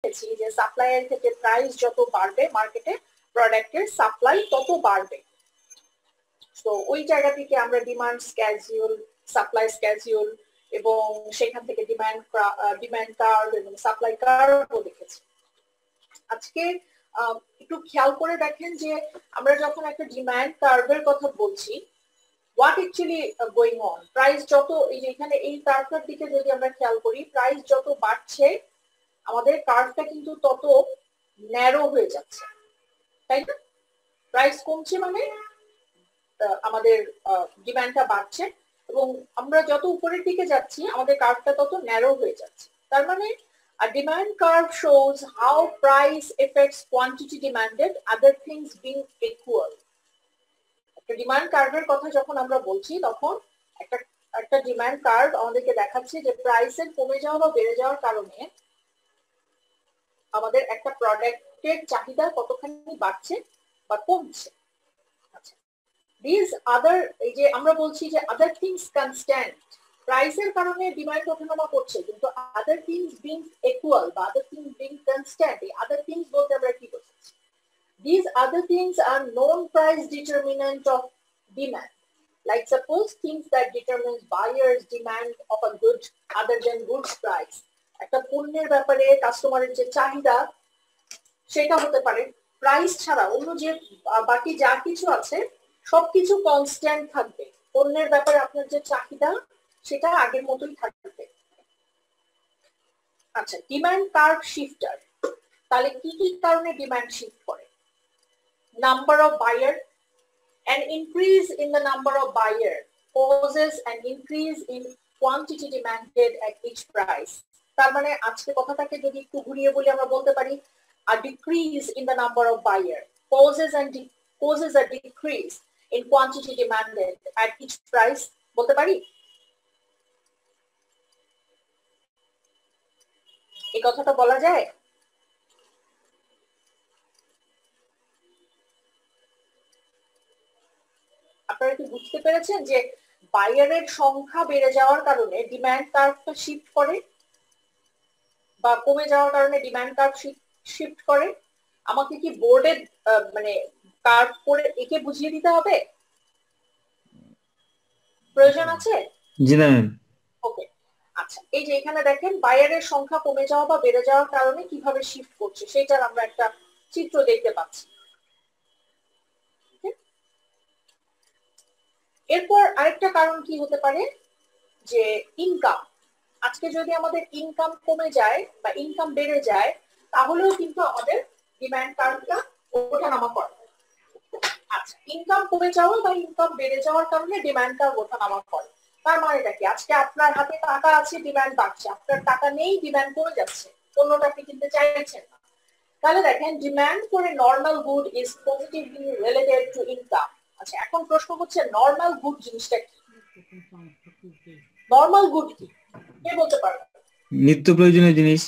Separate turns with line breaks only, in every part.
দেখেছি যে সাপ্লাইয়ের ক্ষেত্রে প্রাইস যত বাড়বে মার্কেটে প্রোডাক্টের সাপ্লাই তত বাড়বে। তো ওই জায়গা থেকে আমরা ডিমান্ড স্ক্যাজিউল, সাপ্লাই স্ক্যাজিউল এবং সেখান থেকে ডিমান্ড কার্ভ এবং সাপ্লাই কার্ভও দেখেছি। আজকে একটু খেয়াল করে দেখেন যে আমরা যখন একটা ডিমান্ড কার্ভের কথা বলছি, what actually going on, price যত এই যে এখানে এই কার্ভটার দিকে যদি আমরা খেয়াল করি, প্রাইস যত বাড়ছে আমাদের কার্ভটা কিন্তু তত ন্যারো হয়ে যাচ্ছে, তাই না? প্রাইস কমছে মানে আমাদের ডিমান্ডটা বাড়ছে এবং আমরা যত উপরের দিকে যাচ্ছি আমাদের কার্ভটা তত ন্যারো হয়ে যাচ্ছে। তার মানে a demand curve shows how price affects quantity demanded, other things being equal. একটা ডিমান্ড কার্ভের কথা যখন আমরা বলছি তখন একটা ডিমান্ড কার্ভ আমাদেরকে দেখাচ্ছে যে প্রাইসের কমে যাওয়া বা বেড়ে যাওয়ার কারণে আমাদের একটা প্রোডাক্টের চাহিদা কতখানি বাড়ছে বা কমছে। আচ্ছা, these other, এই যে আমরা বলছি যে other things constant, প্রাইসের কারণে ডিমান্ড ওঠানামা করছে, কিন্তু other things being equal বা other things being constant, এই other things বলতে আমরা কি বোঝাচ্ছি? These other things are known price determinant of demand. Like suppose things that determines buyers demand of a good other than goods price. একটা পণ্যের ব্যাপারে কাস্টমারের যে চাহিদা সেটা হতে পারে, প্রাইস ছাড়া অন্য যে বাকি যা কিছু আছে সবকিছু কনস্ট্যান্ট থাকবে, পণ্যের ব্যাপারে আপনার যে চাহিদা সেটা আগের মতোই থাকবে। আচ্ছা, ডিমান্ড কার্ভ শিফটার, তাহলে কি কি কারণে ডিমান্ড শিফট করে? Number of buyer, an increase in the number of buyer causes an increase in quantity demanded at each price. তার মানে আজকে কথাটাকে যদি একটু ঘুরিয়ে বলি আমরা বলতে পারি a decrease in the number of buyer causes a decrease in quantity demanded at each price, বলতে পারি? এই কথাটা বলা যায়? আপনারা কি বুঝতে পেরেছেন যে বায়ারের সংখ্যা বেড়ে যাওয়ার কারণে ডিমান্ড কার্ভটা শিফট করে বা কমে যাওয়ার কারণে ডিমান্ড কার্ভ শিফট করে? আমাকে কি বোর্ডে মানে কার্ভ করে একে বুঝিয়ে দিতে হবে? প্রয়োজন আছে?
জি না ম্যাম।
ওকে, আচ্ছা, এই যে এখানে দেখেন বায়ারের সংখ্যা কমে যাওয়া বা বেড়ে যাওয়ার কারণে কিভাবে শিফট করছে সেটার আমরা একটা চিত্র দেখতে পাচ্ছি। এরপর আরেকটা কারণ কি হতে পারে যে ইনকাম। আজকে যদি আমাদের ইনকাম কমে যায় বা ইনকাম বেড়ে যায় তাহলেও কিন্তু আমাদের ডিমান্ড কার্ভটা ওঠানামা করে। আচ্ছা, ইনকাম কমে যাওয়া বা ইনকাম বেড়ে যাওয়ার কারণে ডিমান্ড কার্ভ ওঠানামা করে। তার মানেটা কি? আজকে আপনার হাতে টাকা আছে, ডিমান্ড বাড়ছে, আপনার টাকা নেই, ডিমান্ড কমে যাচ্ছে, পণ্যটা আপনি কিনতে চাইছেন না। তাহলে দেখেন demand for a normal good is positively related to income. আচ্ছা, এখন প্রশ্ন হচ্ছে নরমাল গুড জিনিসটা কি? নরমাল গুড কি কে বলতে পারবে?
নিত্য প্রয়োজনীয় জিনিস।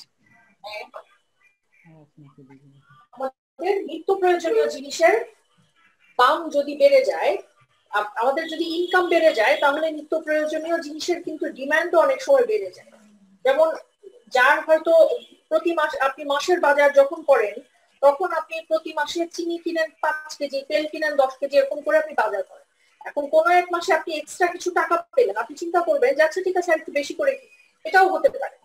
আমাদের নিত্য প্রয়োজনীয় জিনিসের দাম যদি বেড়ে যায়, আমাদের যদি ইনকাম বেড়ে যায় তাহলে নিত্য প্রয়োজনীয় জিনিসের কিন্তু ডিমান্ডও অনেক সময় বেড়ে যায়। যেমন যার হয়তো প্রতি মাস আপনি মাসের বাজার যখন করেন তখন আপনি প্রতি মাসে চিনি কিনেন 5 কেজি, তেল কিনেন 10 কেজি, এরকম করে আপনি বাজার করেন। এখন কোন এক মাসে আপনি এক্সট্রা কিছু টাকা পেলেন, আপনি চিন্তা করবেন যে আচ্ছা ঠিক আছে একটু বেশি করে, এটাও হতে পারে।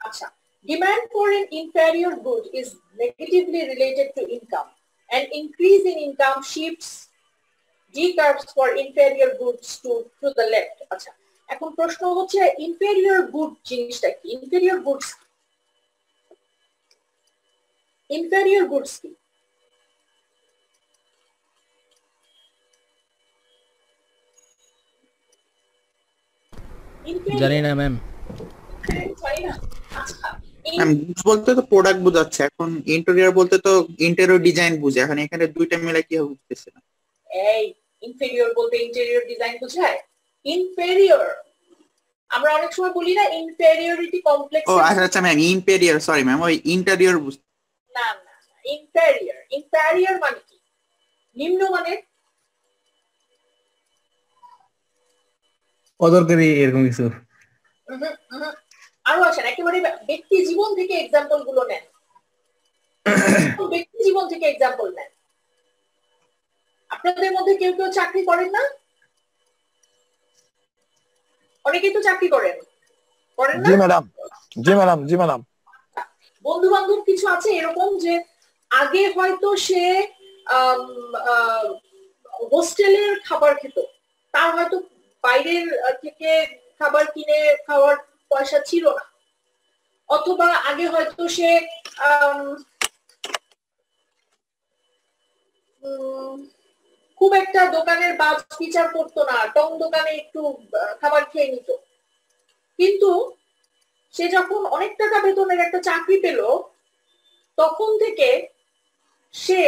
আচ্ছা, demand for an inferior good is negatively related to income. An increase in income shifts D-curves for inferior goods to the left. আচ্ছা, এখন প্রশ্ন হচ্ছে ইনফেরিয়র গুড জিনিসটা কি? ইনফেরিয়র গুডস, ইনফেরিয়র গুডস কি?
জানি না ম্যাম।
জানি না। আচ্ছা,
গুডস বলতে তো প্রোডাক্ট বোঝাচ্ছে, এখন ইন্টেরিয়র বলতে তো ইন্টেরিয়র ডিজাইন বুঝে, এখন এখানে দুইটা মিলে কি বুঝতেছে না।
এই ইনফেরিয়র বলতে ইন্টেরিয়র ডিজাইন বোঝায়? ইনফেরিয়র আমরা অনেক সময় বলি না ইনফেরিয়রিটি কমপ্লেক্স।
ও আচ্ছা আচ্ছা ম্যাম, ইনফেরিয়র, সরি ম্যাম, ওই ইন্টেরিয়র বুঝতে।
না না, ইনফেরিয়র, ইনফেরিয়র মানে কি? নিম্ন মানে
অদরকারি এরকম কিছু।
আরো আসেন, একেবারে ব্যক্তি জীবন থেকে এক্সাম্পল গুলো নেন, ব্যক্তি জীবন থেকে এক্সাম্পল নেন। আপনাদের মধ্যে কেউ কেউ চাকরি করেন না? অনেকেই তো চাকরি করেন, করেন না?
জি ম্যাডাম, জি ম্যাডাম, জি ম্যাডাম।
বন্ধু বান্ধব কিছু আছে এরকম যে আগে হয়তো সে হোস্টেলের খাবার খেত, তার হয়তো বাইরের থেকে খাবার কিনে খাওয়ার পয়সা ছিল না, অথবা আগে হয়তো সে খুব একটা দোকানের বাজ বিচার করতো না, টং দোকানে একটু খাবার খেয়ে নিত, কিন্তু সে যখন অনেক টাকা বেতনের একটা চাকরি পেল তখন থেকে সে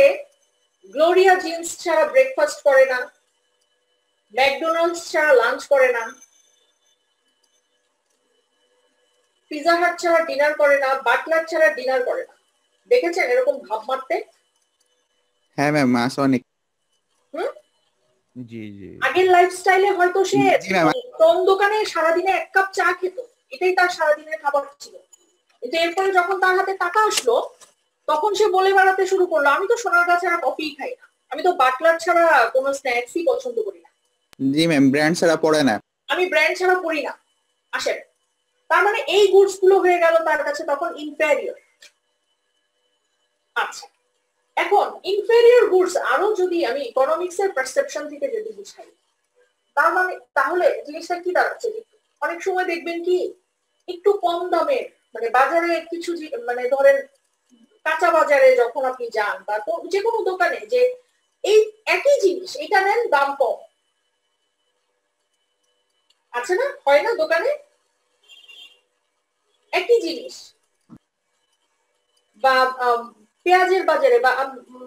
গ্লোরিয়া জিন্স ছাড়া ব্রেকফাস্ট করে না, ম্যাকডোনাল্ডস ছাড়া লাঞ্চ করে না, পিজা হাট ছাড়া ডিনার করে না, বাটলার ছাড়া ডিনার করে না। দেখেছেন এরকম ভাব মারতে?
হ্যাঁ ম্যাম, আছে অনেক।
জি জি।
আগের লাইফস্টাইলে হয়তো সে টং দোকানে সারাদিনে 1 কাপ চা খেত, এটাই তার সারাদিনের খাবার ছিল। কিন্তু এরপরে যখন তার হাতে টাকা আসলো তখন সে বলে বেড়াতে শুরু করলো, আমি তো সোনারগাঁ ছাড়া কফি খাই না, আমি তো বাটলার ছাড়া কোনো স্ন্যাক্সই পছন্দ করি না।
জি ম্যাম, ব্র্যান্ড ছাড়া পড়ে না,
আমি ব্র্যান্ড ছাড়া পড়ি না। আসেন, তার মানে এই গুডস গুলো হয়ে গেল তার কাছে তখন ইনফেরিয়র। আচ্ছা, এখন ইনফেরিয়র গুডস আরো যদি আমি ইকোনমিক্স এর পারসেপশন থেকে যদি বুঝাই, তার মানে তাহলে জিনিসটা কি দাঁড়াচ্ছে? অনেক সময় দেখবেন কি একটু কম দামের, মানে বাজারে কিছু মানে ধরেন কাঁচা বাজারে যখন আপনি যান বা যে কোনো দোকানে, যে এই একই জিনিস এটা নেন দাম কম, আছে না? হয় না দোকানে একই জিনিস, বা পেঁয়াজের বাজারে বা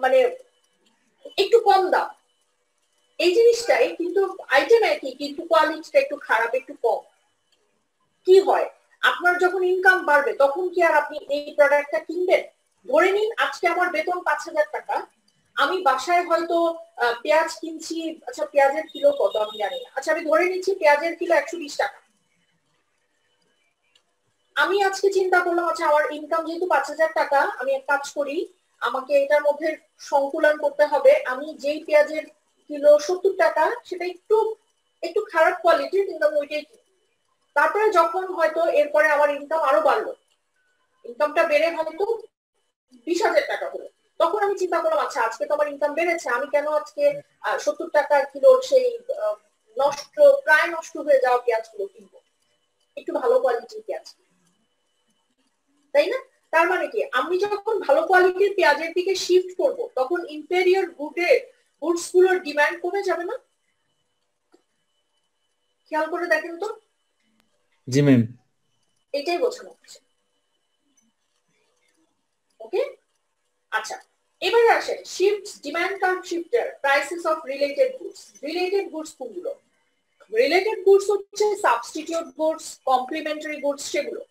মানে একটু কম দাম, এই জিনিসটাই কিন্তু আইটেম একই কিন্তু কোয়ালিটিটা একটু খারাপ, একটু কম। কি হয়, আপনার যখন ইনকাম বাড়বে তখন কি আর আপনি এই প্রোডাক্টটা কিনবেন? ধরে নিন আজকে আমার বেতন 5,000 টাকা, আমি বাসায় হয়তো পেঁয়াজ কিনছি, আচ্ছা পেঁয়াজের কিলো কত আমি জানি না, আচ্ছা আমি ধরে নিচ্ছি পেঁয়াজের কিলো 120 টাকা। আমি আজকে চিন্তা করলাম আচ্ছা আমার ইনকাম যেহেতু 5,000 টাকা, আমি এক কাজ করি, আমাকে এটার মধ্যে সংকুলন করতে হবে, আমি যেই পেঁয়াজের কিলো 70 টাকা সেটা একটু একটু খারাপ কোয়ালিটির, কিন্তু আমি ওইটাই কিনি। তারপরে যখন হয়তো এরপরে আমার ইনকাম আরো বাড়লো, ইনকামটা বেড়ে হয়তো 20,000 টাকা হলো, তখন আমি চিন্তা করলাম আচ্ছা আজকে তো আমার ইনকাম বেড়েছে, আমি কেন আজকে 70 টাকা কিলোর সেই নষ্ট প্রায় নষ্ট হয়ে যাওয়া পেঁয়াজগুলো কিনবো, একটু ভালো কোয়ালিটির পেঁয়াজ, তাই না? তার মানে কি আমি যখন ভালো কোয়ালিটির পেঁয়াজের দিকে শিফট করব তখন ইনফেরিয়র গুডস গুলোর ডিমান্ড কমে যাবে না? খেয়াল করে দেখেন তো।
জি ম্যাম।
এটাই বোঝানো হচ্ছে। ওকে, আচ্ছা এবারে আসেন shifts, demand curve shifter, prices of related goods. Related goods কোনগুলো? রিলেটেড গুডস হচ্ছে সাবস্টিটিউট গুডস, কমপ্লিমেন্টারি গুডস, সেগুলো।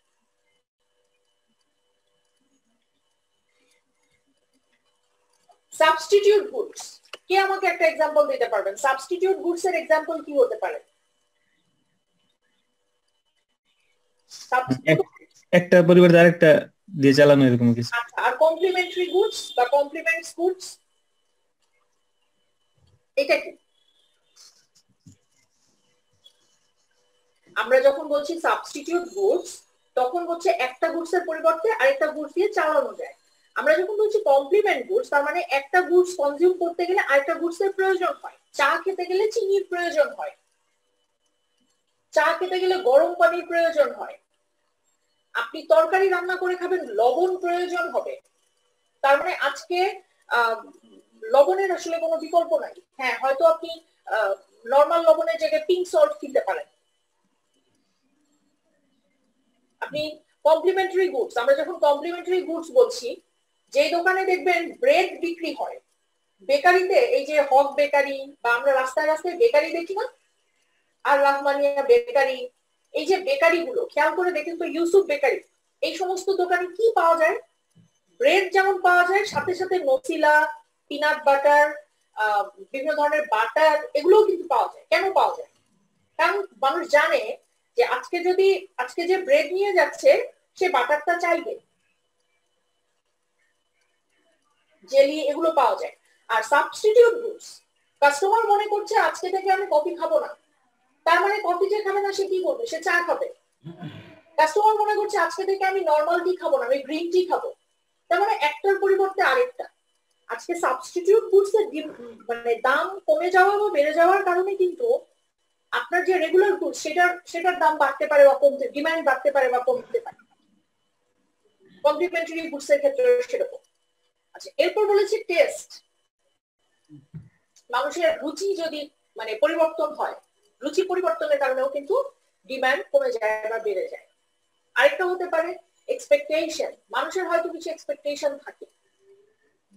সাবস্টিটিউট গুডস, কে আমাকে একটা এক্সাম্পল দিতে পারবেন? সাবস্টিটিউট গুডস এর এক্সাম্পল কি হতে পারে?
একটা পরিবার আরেকটা দিয়ে চালানো এরকম কিছু।
আচ্ছা, আর কমপ্লিমেন্টারি গুডস বা কমপ্লিমেন্টস গুডস এটা কি? আমরা যখন বলছি সাবস্টিটিউট গুডস তখন হচ্ছে একটা গুডস এর পরিবর্তে আরেকটা গুডস দিয়ে চালানো যায়। আমরা যখন বলছি কমপ্লিমেন্ট গুডস তার মানে একটা গুডস কনজিউম করতে গেলে আরেকটা গুডস এর প্রয়োজন হয়। চা খেতে গেলে চিনির প্রয়োজন হয়, চা খেতে গেলে গরম পানির প্রয়োজন হয়, আপনি তরকারি রান্না করে খাবেন লবণ প্রয়োজন হবে। তার মানে আজকে লবণের আসলে কোনো বিকল্প নাই। হ্যাঁ হয়তো আপনি নরমাল লবণের জায়গায় পিঙ্ক সল্ট কিনতে পারেন। আপনি কমপ্লিমেন্টারি গুডস, আমরা যখন কমপ্লিমেন্টারি গুডস বলছি, যে দোকানে দেখবেন ব্রেড বিক্রি হয়, বেকারিতে, এই যে হক বেকারি বা আমরা রাস্তায় রাস্তায় বেকারি দেখি না, আর রহমানিয়া বেকারি, এই যে বেকারি গুলো খেয়াল করে দেখেন তো, ইউসুফ বেকারি, এই সমস্ত দোকানে কি পাওয়া যায়? ব্রেড যেমন পাওয়া যায় সাথে সাথে নসিলা, পিনাট বাটার, বিভিন্ন ধরনের বাটার, এগুলোও কিন্তু পাওয়া যায়। কেন পাওয়া যায়? কারণ মানুষ জানে যে আজকে যে ব্রেড নিয়ে যাচ্ছে সে বাটারটা চাইবে, জেলি এগুলো পাওয়া যায়। আর সাবস্টিটিউট গুডস, কাস্টমার মনে করছে আজকে থেকে আমি কফি খাবো না, তার মানে কফি যে খাবে না সে কি করবে, সে চা খাবে। কাস্টমার মনে করছে আজকে থেকে আমি নর্মাল টি খাবো না, আমি গ্রিন টি খাবো, তার মানে একটার পরিবর্তে আরেকটা। আজকে সাবস্টিটিউট গুডস এর মানে দাম কমে যাওয়া বা বেড়ে যাওয়ার কারণে কিন্তু আপনার যে রেগুলার গুডস সেটার দাম বাড়তে পারে বা কমতে, ডিমান্ড বাড়তে পারে বা কমতে পারে। কমপ্লিমেন্টারি গুডস এর ক্ষেত্রে সেরকম। আচ্ছা, এরপর বলেছে টেস্ট। মানুষের রুচি যদি মানে পরিবর্তন হয়, রুচি পরিবর্তনের কারণেও কিন্তু ডিমান্ড কমে যায় বা বেড়ে যায়। আরেকটা হতে পারে এক্সপেকটেশন। মানুষের হয়তো কিছু এক্সপেকটেশন থাকে,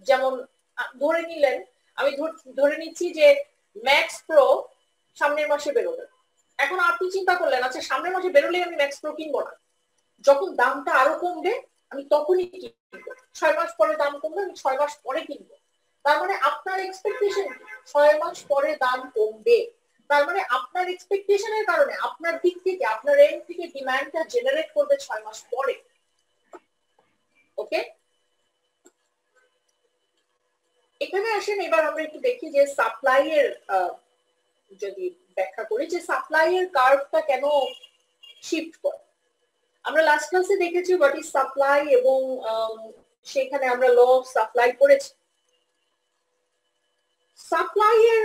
যেমন ধরে নিলেন, আমি ধরে নিচ্ছি যে ম্যাক্স প্রো সামনের মাসে বেরোবে। এখন আপনি চিন্তা করলেন আচ্ছা সামনের মাসে বেরোলে আমি ম্যাক্স প্রো কিনবো না, যখন দামটা আরো কমবে আমি তখনই কিনবো, 6 মাস পরে দাম কমবে আমি 6 মাস পরে কিনবো। তার মানে আপনার এক্সপেকটেশন 6 মাস পরে দাম কমবে, তার মানে আপনার এক্সপেকটেশনের কারণে আপনার দিক থেকে, আপনার এন্ড থেকে ডিমান্ডটা জেনারেট করবে 6 মাস পরে। ওকে, এখানে আসেন এবার আমরা একটু দেখি যে সাপ্লাই এর যদি ব্যাখ্যা করি যে সাপ্লাই এর কার্ভটা কেন শিফট করে। আমরা লাস্ট ক্লাসে দেখেছি হোয়াট ইজ সাপ্লাই এবং সেখানে আমরা ল অফ সাপ্লাই পড়েছি। সাপ্লাই এর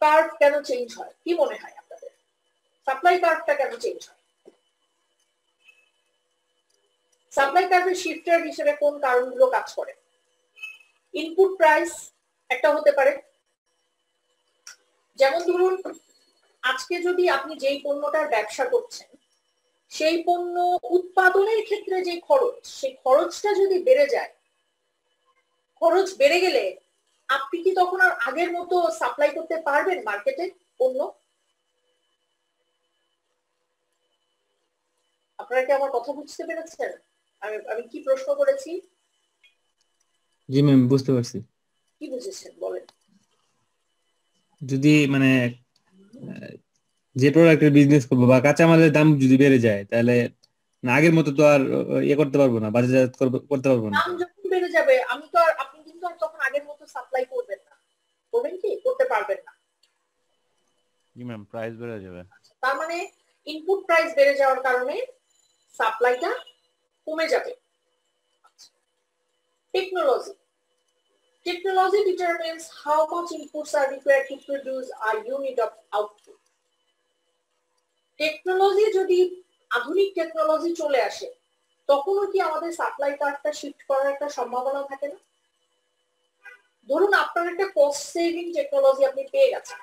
কার্ভ কেন চেঞ্জ হয়, কি মনে হয় আপনাদের? সাপ্লাই কার্ভটা কেন চেঞ্জ হয়? সাপ্লাই কার্ভের শিফটার হিসেবে কোন কারণগুলো কাজ করে? ইনপুট প্রাইস একটা হতে পারে, যেমন ধরুন আজকে যদি আপনি যেই পণ্যটার ব্যবসা করছেন সেই পণ্য উৎপাদনের ক্ষেত্রে যে খরচ, সেই খরচটা যদি বেড়ে যায়, খরচ বেড়ে গেলে আপনি কি তখন আর আগের মতো সাপ্লাই করতে পারবেন মার্কেটে পণ্য? আপনারা কি আমার কথা বুঝতে পেরেছেন? আমি কি প্রশ্ন করেছি?
জি ম্যাম, বুঝতে পারছি।
কি বুঝেছেন বলেন।
যদি মানে যে প্রোডাক্টের বিজনেস করবো বা কাঁচামালের দাম যদি বেড়ে যায়, তাহলে না আগের মতো তো আর ইয়ে করতে পারবো না, বাজারজাত করতে পারবো না।
দাম যখন বেড়ে যাবে আপনি কিন্তু আর তখন আগের মতো সাপ্লাই করবেন না, করবেন কি? করতে পারবেন না।
জি ম্যাম, প্রাইস বেড়ে যাবে।
তার মানে ইনপুট প্রাইস বেড়ে যাওয়ার কারণে সাপ্লাইটা কমে যাবে। Technology Technology determines how much inputs are required to produce a unit of output. Technology যদি আধুনিক টেকনোলজি চলে আসে তখনও কি আমাদের সাপ্লাই কার্ভটা শিফট করার একটা সম্ভাবনা থাকে না? ধরুন আপনার একটা কস্ট সেভিং টেকনোলজি আপনি পেয়ে গেছেন,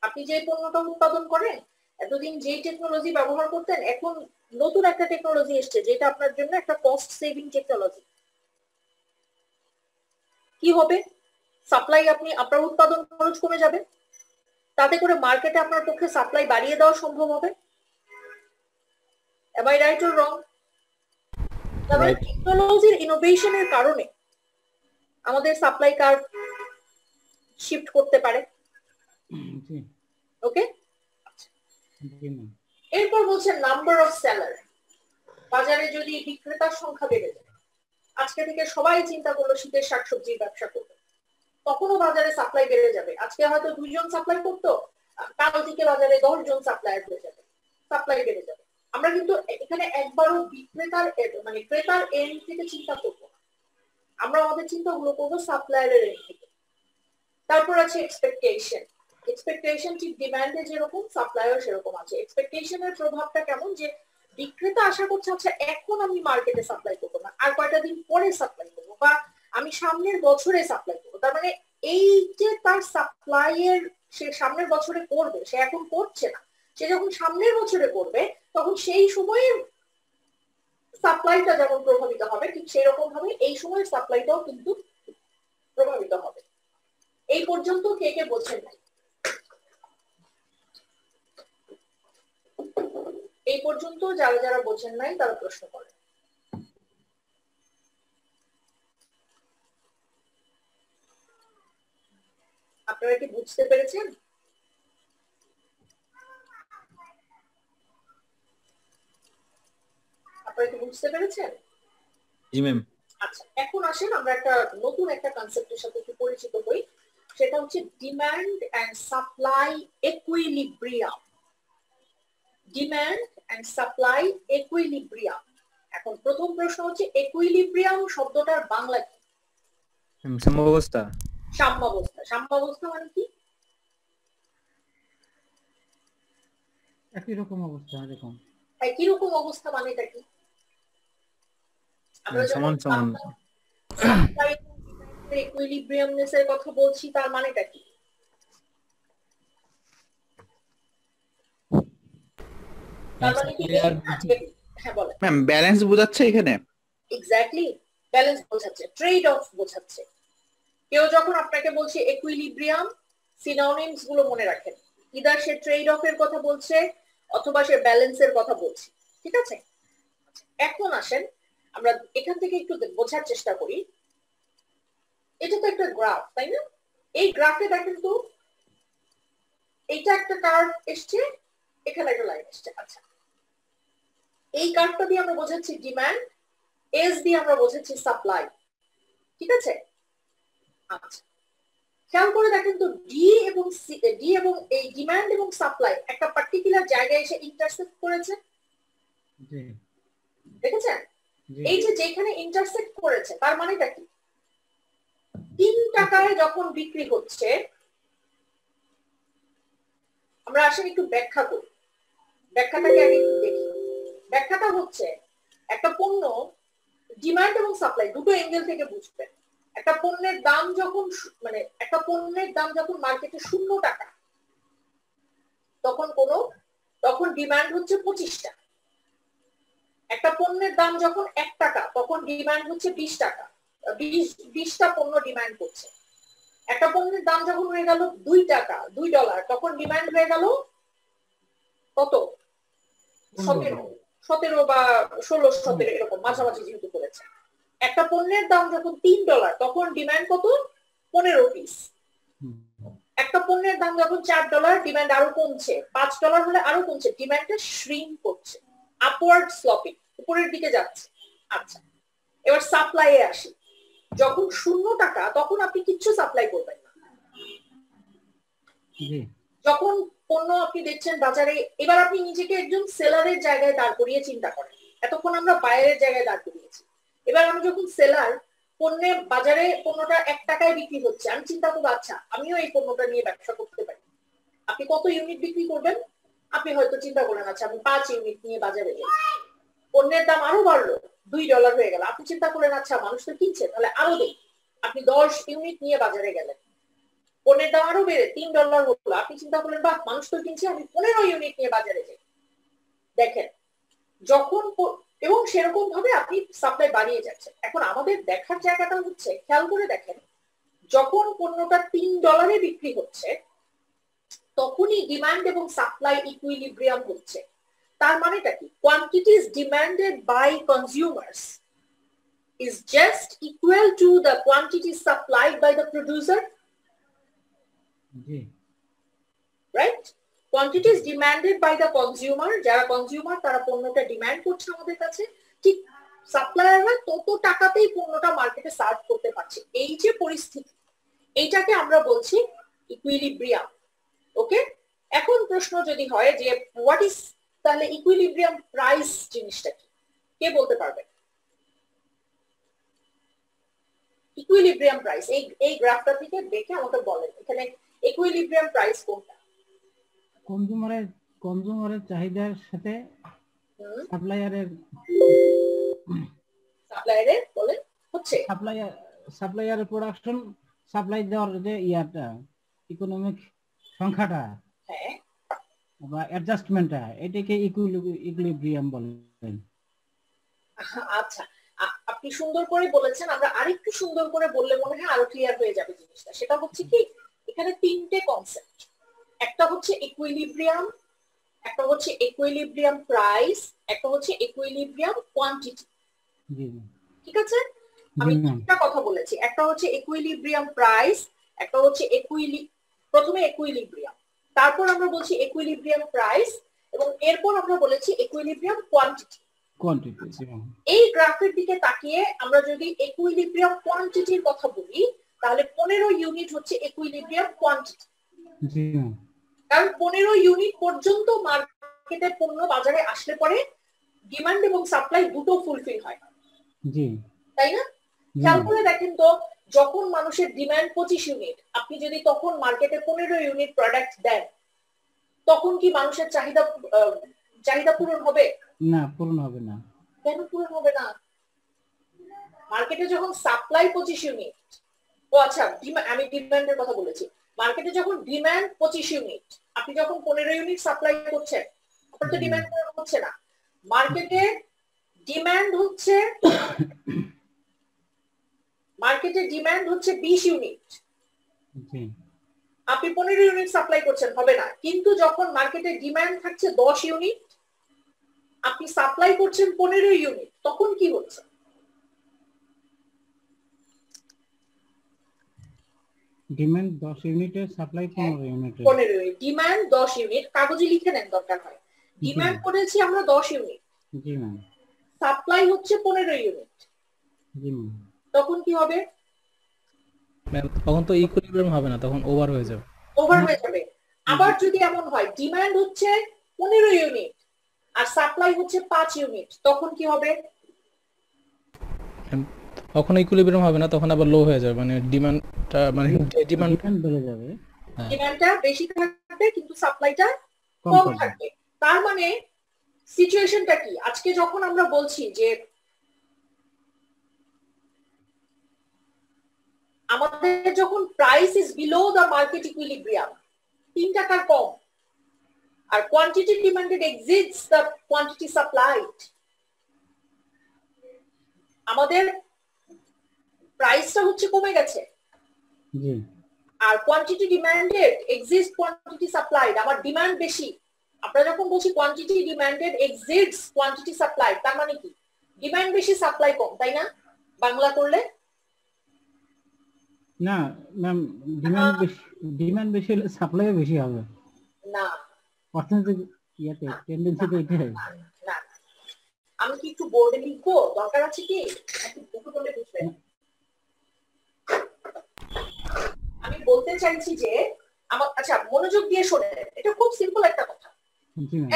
আপনি যে পণ্যটা উৎপাদন করেন এতদিন যেই টেকনোলজি ব্যবহার করতেন, এখন নতুন একটা টেকনোলজি এসছে যেটা আপনার জন্য একটা কস্ট সেভিং টেকনোলজি। কি হবে? সাপ্লাই আপনার উৎপাদন খরচ কমে যাবে, তাতে করে মার্কেটে আপনার পক্ষে সাপ্লাই বাড়িয়ে দেওয়া সম্ভব হবে। Am I right or wrong? তবে টেকনোলজির ইনোভেশনের কারণে আমাদের সাপ্লাই কার্ভ শিফট করতে পারে। ওকে, এরপর বলছে নাম্বার অফ সেলার। বাজারে যদি বিক্রেতার সংখ্যা বেড়ে যায়, আজকে থেকে সবাই চিন্তা করলো শীতের শাকসবজির ব্যবসা করবে, তখনও বাজারে সাপ্লাই বেড়ে যাবে। আজকে হয়তো 2 জন সাপ্লাই করতো, কাল থেকে বাজারে 10 জন সাপ্লায়ার হয়ে যাবে, সাপ্লাই বেড়ে যাবে। আমরা কিন্তু এখানে একবারও বিক্রেতার মানে ক্রেতার এন্ড থেকে চিন্তা করবো না, আমরা আমাদের চিন্তাগুলো করবো সাপ্লায়ারের এন্ড থেকে। তারপর আছে এক্সপেকটেশন। এক্সপেকটেশন ঠিক ডিমান্ডে যেরকম সাপ্লায়ার সেরকম আছে। এক্সপেকটেশনের প্রভাবটা কেমন, যে বিক্রেতা আশা করছে আচ্ছা এখন আমি মার্কেটে সাপ্লাই করবো না, আর কয়টা দিন পরে সাপ্লাই করবো, বা আমি সামনের বছরে সাপ্লাই করবো। তার মানে এই যে তার সাপ্লাইয়ের সে সামনের বছরে করবে, সে এখন করছে না, সে যখন সামনের বছরে করবে তখন সেই সময়ে সাপ্লাইটা যেমন প্রভাবিত হবে ঠিক সেই রকম ভাবে এই সময়ের সাপ্লাইটাও কিন্তু প্রভাবিত হবে। এই পর্যন্ত কে কে বোঝেন নাই? এই পর্যন্ত যারা যারা বোঝেন নাই তারা প্রশ্ন করেন। আপনারা কি বুঝতে পেরেছেন? বুঝতে পেরেছেন?
জি ম্যাম।
আচ্ছা, এখন আসেন আমরা একটা নতুন একটা কনসেপ্টের সাথে একটু পরিচিত হই, সেটা হচ্ছে demand and supply equilibrium. Demand and supply equilibrium. এখন প্রথম প্রশ্ন হচ্ছে ইকুইলিব্রিয়াম শব্দটার বাংলা কি?
সাম্যাবস্থা।
সাম্যাবস্থা। সাম্যাবস্থা মানে কি?
একই রকম অবস্থা, এরকম
একই রকম অবস্থা মানে এটা কি? আমরা
সমান সমান।
সাপ্লাই ইকুইলিব্রিয়ামনেস এর কথা বলছি, তার মানেটা কি? তার মানে কি? হ্যাঁ বলেন
ম্যাম, ব্যালেন্স বোঝাচ্ছে এখানে।
এক্স্যাক্টলি, ব্যালেন্স বোঝাচ্ছে, ট্রেড অফ বোঝাচ্ছে। কেউ যখন আপনাকে বলছে ইকুইলিব্রিয়াম, সিনোনিমস গুলো মনে রাখেন, ইদার সে ট্রেড অফ এর কথা বলছে অথবা সে ব্যালেন্সের কথা বলছে, ঠিক আছে? এখন আসেন আমরা এখান থেকে একটু বোঝার চেষ্টা করি। এটা তো একটা গ্রাফ, তাই না? এই গ্রাফে দেখেন তো, এইটা একটা কার্ভ এসছে, এখানে একটা লাইন এসছে। আচ্ছা, এই কার্ভটা দিয়ে আমরা বোঝাচ্ছি ডিমান্ড, এস দিয়ে আমরা বোঝাচ্ছি সাপ্লাই, ঠিক আছে? আচ্ছা, খেয়াল করে দেখেন তো, ডি এবং এই ডিমান্ড এবং সাপ্লাই একটা পার্টিকুলার জায়গায় এসে ইন্টারসেক্ট করেছে, দেখেছেন? এই যে যেখানে ইন্টারসেক্ট করেছে তার মানেটা কি? 3 টাকায় যখন বিক্রি হচ্ছে, আমরা আসলে একটু ব্যাখ্যা করি, ব্যাখ্যাটাকে আগে একটু দেখি। ব্যাখ্যাটা হচ্ছে, একটা পণ্য ডিমান্ড এবং সাপ্লাই দুটো অ্যাঙ্গেল থেকে বুঝবেন। একটা পণ্যের দাম যখন একটা পণ্যের দাম যখন মার্কেটে 0 টাকা, তখন ডিমান্ড হচ্ছে 25 টাকা। একটা পণ্যের দাম যখন 1 টাকা, তখন ডিমান্ড হচ্ছে 20 টাকা, 20টা পণ্য ডিমান্ড করছে। একটা পণ্যের দাম যখন হয়ে গেল 2 টাকা, $2, তখন ডিমান্ড হয়ে গেল কত? 17 বা 16-17 এরকম মাঝামাঝি যেহেতু করেছে। একটা পণ্যের দাম যখন $3, তখন ডিমান্ড কত? 15 পিস। একটা পণ্যের দাম যখন $4, ডিমান্ড আরো কমছে, $5 হলে আরো কমছে, ডিমান্ডটা শ্রিঙ্ক করছে, আপওয়ার্ড স্লপিং, উপরের দিকে যাচ্ছে। আচ্ছা, এবার সাপ্লাইয়ে আসি। যখন 0 টাকা, তখন আপনি কিচ্ছু সাপ্লাই করবেন না। যখন পণ্য আপনি দেখছেন বাজারে, এবার আপনি নিজেকে একজন সেলারের জায়গায় দাঁড় করিয়ে চিন্তা করেন। এতক্ষণ আমরা বায়ারের জায়গায় দাঁড় করিয়েছি, এবার আমি যখন সেলার, পণ্যের বাজারে পণ্যটা 1 টাকায় বিক্রি হচ্ছে, আমি চিন্তা করবো আচ্ছা আমিও এই পণ্যটা নিয়ে ব্যবসা করতে পারি। আপনি কত ইউনিট বিক্রি করবেন? আপনি হয়তো চিন্তা করলেন আচ্ছা আমি 5 ইউনিট নিয়ে বাজারে যাই, পণ্যের দাম আরো বাড়লো, $2 হয়ে গেল। আপনি চিন্তা করলেন আচ্ছা মানুষ তো কিনছে, তাহলে আরো দেই। আপনি 10 ইউনিট নিয়ে বাজারে গেলেন, পণ্যের দাম আরো বেড়ে $3 হলো। আপনি চিন্তা করলেন বাহ মানুষ তো কিনছে, আমি 15 ইউনিট নিয়ে বাজারে যাই। দেখেন, যখন এবং সেরকম ভাবে আপনি সাপ্লাই বাড়িয়ে যাচ্ছেন। এখন আমাদের দেখার জায়গাটা হচ্ছে, খেয়াল করে দেখেন, যখন পণ্যটা $3 বিক্রি হচ্ছে, তখনই ডিমান্ড এবং সাপ্লাই ইকুইলিব্রিয়াম হচ্ছে। তার মানেটা কি? Quantities demanded by consumers is just equal to the quantity supplied by the producer. Right? Quantities demanded by the consumer, যারা কনজিউমার তারা পণ্যটা ডিমান্ড করছে আমাদের কাছে, ঠিক সাপ্লায়াররা তত টাকাতেই পণ্যটা মার্কেটে সার্ভ করতে পারছে। এই যে পরিস্থিতি, এইটাকে আমরা বলছি ইকুইলিব্রিয়াম। ওকে, এখন প্রশ্ন যদি হয় যে হোয়াট ইজ তাহলে ইকুইলিব্রিয়াম প্রাইস জিনিসটা কি? কে বলতে পারবে? ইকুইলিব্রিয়াম প্রাইস এই গ্রাফটা থেকে দেখে আমাকে বলেন এখানে ইকুইলিব্রিয়াম প্রাইস কোনটা?
কনজিউমারের চাহিদার সাথে সাপ্লায়ারের
বলেন হচ্ছে
সাপ্লায়ারের প্রোডাকশন সাপ্লাই দেওয়ার যে ইয়াটা ইকোনমিক সংখ্যাটা,
হ্যাঁ,
বা অ্যাডজাস্টমেন্টটা, এটাকে ইকুইলিব্রিয়াম বলেন।
আচ্ছা, আপনি সুন্দর করে বলেছেন। আমরা আরেকটু সুন্দর করে বললে মনে হয় আরো ক্লিয়ার হয়ে যাবে জিনিসটা। সেটা হচ্ছে কি, এখানে 3টে কনসেপ্ট। একটা হচ্ছে ইকুইলিব্রিয়াম, একটা হচ্ছে ইকুইলিব্রিয়াম প্রাইস, একটা হচ্ছে ইকুইলিব্রিয়াম কোয়ান্টিটি। ঠিক আছে, আমি একটা কথা বলেছি, একটা হচ্ছে ইকুইলিব্রিয়াম প্রাইস, একটা হচ্ছে প্রথমে ইকুইলিব্রিয়াম, তারপর আমরা বলছি ইকুইলিব্রিয়াম প্রাইস, এবং এরপর আমরা বলেছি ইকুইলিব্রিয়াম কোয়ান্টিটি।
কোয়ান্টিটি জি ম্যাম।
এই গ্রাফের দিকে তাকিয়ে আমরা যদি ইকুইলিব্রিয়াম কোয়ান্টিটির কথা বলি তাহলে 15 ইউনিট হচ্ছে ইকুইলিব্রিয়াম কোয়ান্টিটি।
জি ম্যাম।
কারণ 15 ইউনিট পর্যন্ত মার্কেটে পণ্য বাজারে আসলে পরে ডিমান্ড এবং সাপ্লাই দুটো ফুলফিল হয়,
জি
তাই না? খেয়াল করে দেখেন তো, যখন মানুষের ডিমান্ড 25 ইউনিট, আপনি যদি তখন মার্কেটে 15 ইউনিট প্রোডাক্ট দেন, তখন কি মানুষের চাহিদা পূরণ হবে?
না, পূরণ হবে না।
কেন পূরণ হবে না? মার্কেটে যখন সাপ্লাই 25 ইউনিট, ও আচ্ছা আমি ডিমান্ডের কথা বলেছি, মার্কেটে যখন ডিমান্ড 25 ইউনিট, আপনি যখন 15 ইউনিট সাপ্লাই করছেন, আপনার তো ডিমান্ড পূরণ হচ্ছে না। মার্কেটে ডিমান্ড হচ্ছে 20 ইউনিট,
জি
আপনি 15 ইউনিট সাপ্লাই করছেন, হবে না। কিন্তু যখন মার্কেটে ডিমান্ড থাকছে 10 ইউনিট, আপনি সাপ্লাই করছেন 15 ইউনিট, তখন কি হচ্ছে?
ডিমান্ড 10 ইউনিটের supply 15 unit.
15 unit, demand 10 unit, কাগজে লিখে নেন দরকার হয়। ডিমান্ড করেছি আমরা 10 ইউনিট,
জি ম্যাম।
সাপ্লাই হচ্ছে 15 ইউনিট,
জি ম্যাম।
তখন কি হবে?
ম্যাম তখন তো ইকুইলিব্রিয়াম হবে না, তখন ওভার হয়ে যাবে।
ওভার হয়ে যাবে। আবার যদি এমন হয় ডিমান্ড হচ্ছে 15 ইউনিট আর সাপ্লাই হচ্ছে 5 ইউনিট, তখন কি হবে?
তখন ইকুইলিব্রিয়াম হবে না, তখন আবার লো হয়ে যাবে, মানে ডিমান্ডটা ডিমান্ড
বেড়ে যাবে,
ডিমান্ডটা বেশি থাকবে কিন্তু সাপ্লাইটা কম থাকবে। তার মানে সিচুয়েশনটা কি? আজকে যখন আমরা বলছি যে আমাদের যখন price is below the market equilibrium, 3 টাকার কম, আর quantity demanded exceeds the quantity supplied, আমাদের প্রাইসটা হচ্ছে কমে গেছে,
জি।
আর quantity demanded exist quantity supplied, আমার ডিমান্ড বেশি। আমরা যখন বলছি quantity demanded exists quantity supplied, তার মানে কি? ডিমান্ড বেশি সাপ্লাই কম, তাই না? বাংলা করলে
না ম্যাম, ডিমান্ড বেশি হলে সাপ্লাইও বেশি হবে
না,
অর্থনৈতিক ইয়াতে টেন্ডেন্সি তো এটাই।
না, আমি কি একটু বোর্ডে লিখবো? দরকার আছে কি? একটু বলে বুঝবেন। আমি বলতে চাইছি যে আচ্ছা মনোযোগ দিয়ে শোনেন, এটা খুব সিম্পল একটা কথা,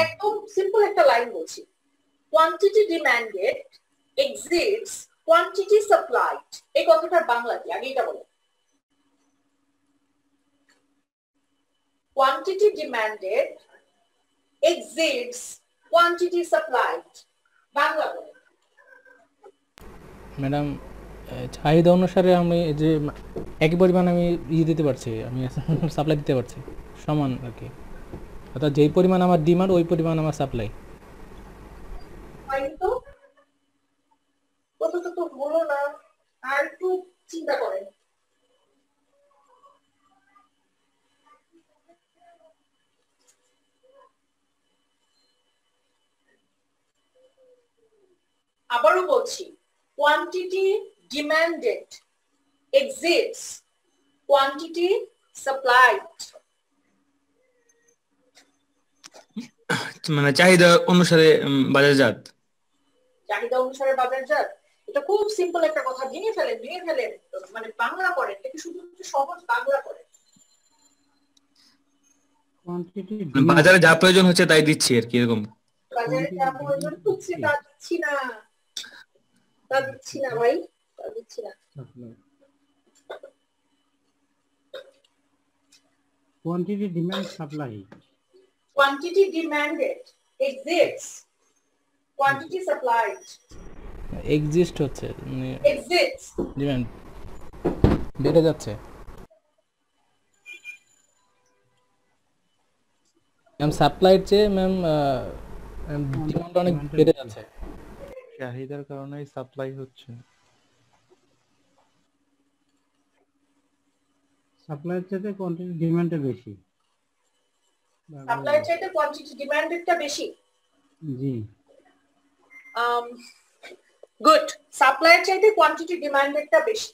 একদম সিম্পল একটা লাইন বলছি। Quantity demanded exceeds quantity supplied, এই কথাটার বাংলা কি? আগে এটা বলেন। Quantity demanded exceeds quantity supplied, Bangla বলেন।
ম্যাডাম চাহিদা অনুসারে আমি যে একই পরিমাণ আমি দিতে পারছি, আমি সাপ্লাই দিতে পারছি সমান আর কি, অর্থাৎ যেই পরিমাণ আমার ডিমান্ড ওই পরিমাণ আমার সাপ্লাই।
তো কথাটা তো হলো না, আর একটু চিন্তা করেন। আবারও বলছি, quantity demanded exists quantity supplied,
মানে চাহিদা অনুসারে বাজারজাত।
চাহিদা অনুসারে বাজারজাত, এটা খুব সিম্পল একটা কথা। ভেঙে ফেলেন, মানে বাংলা করেন, এটা শুধু সহজ বাংলা করেন।
বাজারে যা প্রয়োজন হচ্ছে তাই দিচ্ছি আর কি, এরকম।
বাজারে যা প্রয়োজন হচ্ছে তা দিচ্ছি না, ভাই, তা দিচ্ছি না।
Quantity demand supply,
quantity demanded exists quantity supplied,
exist হচ্ছে মানে
এক্সিস্টস
ডিমান্ড বেড়ে যাচ্ছে। ম্যাম সাপ্লাইর চেয়ে ম্যাম ডিমান্ড অনেক বেড়ে যাচ্ছে,
চাহিদার কারণেই সাপ্লাই হচ্ছে।
সাপ্লাইয়ের চাইতে কোয়ান্টিটি ডিমান্ডটা বেশি,
সাপ্লাইয়ের চাইতে কোয়ান্টিটি ডিমান্ডেডটা বেশি।
জি
গুড, সাপ্লাইয়ের চাইতে কোয়ান্টিটি ডিমান্ডেডটা বেশি।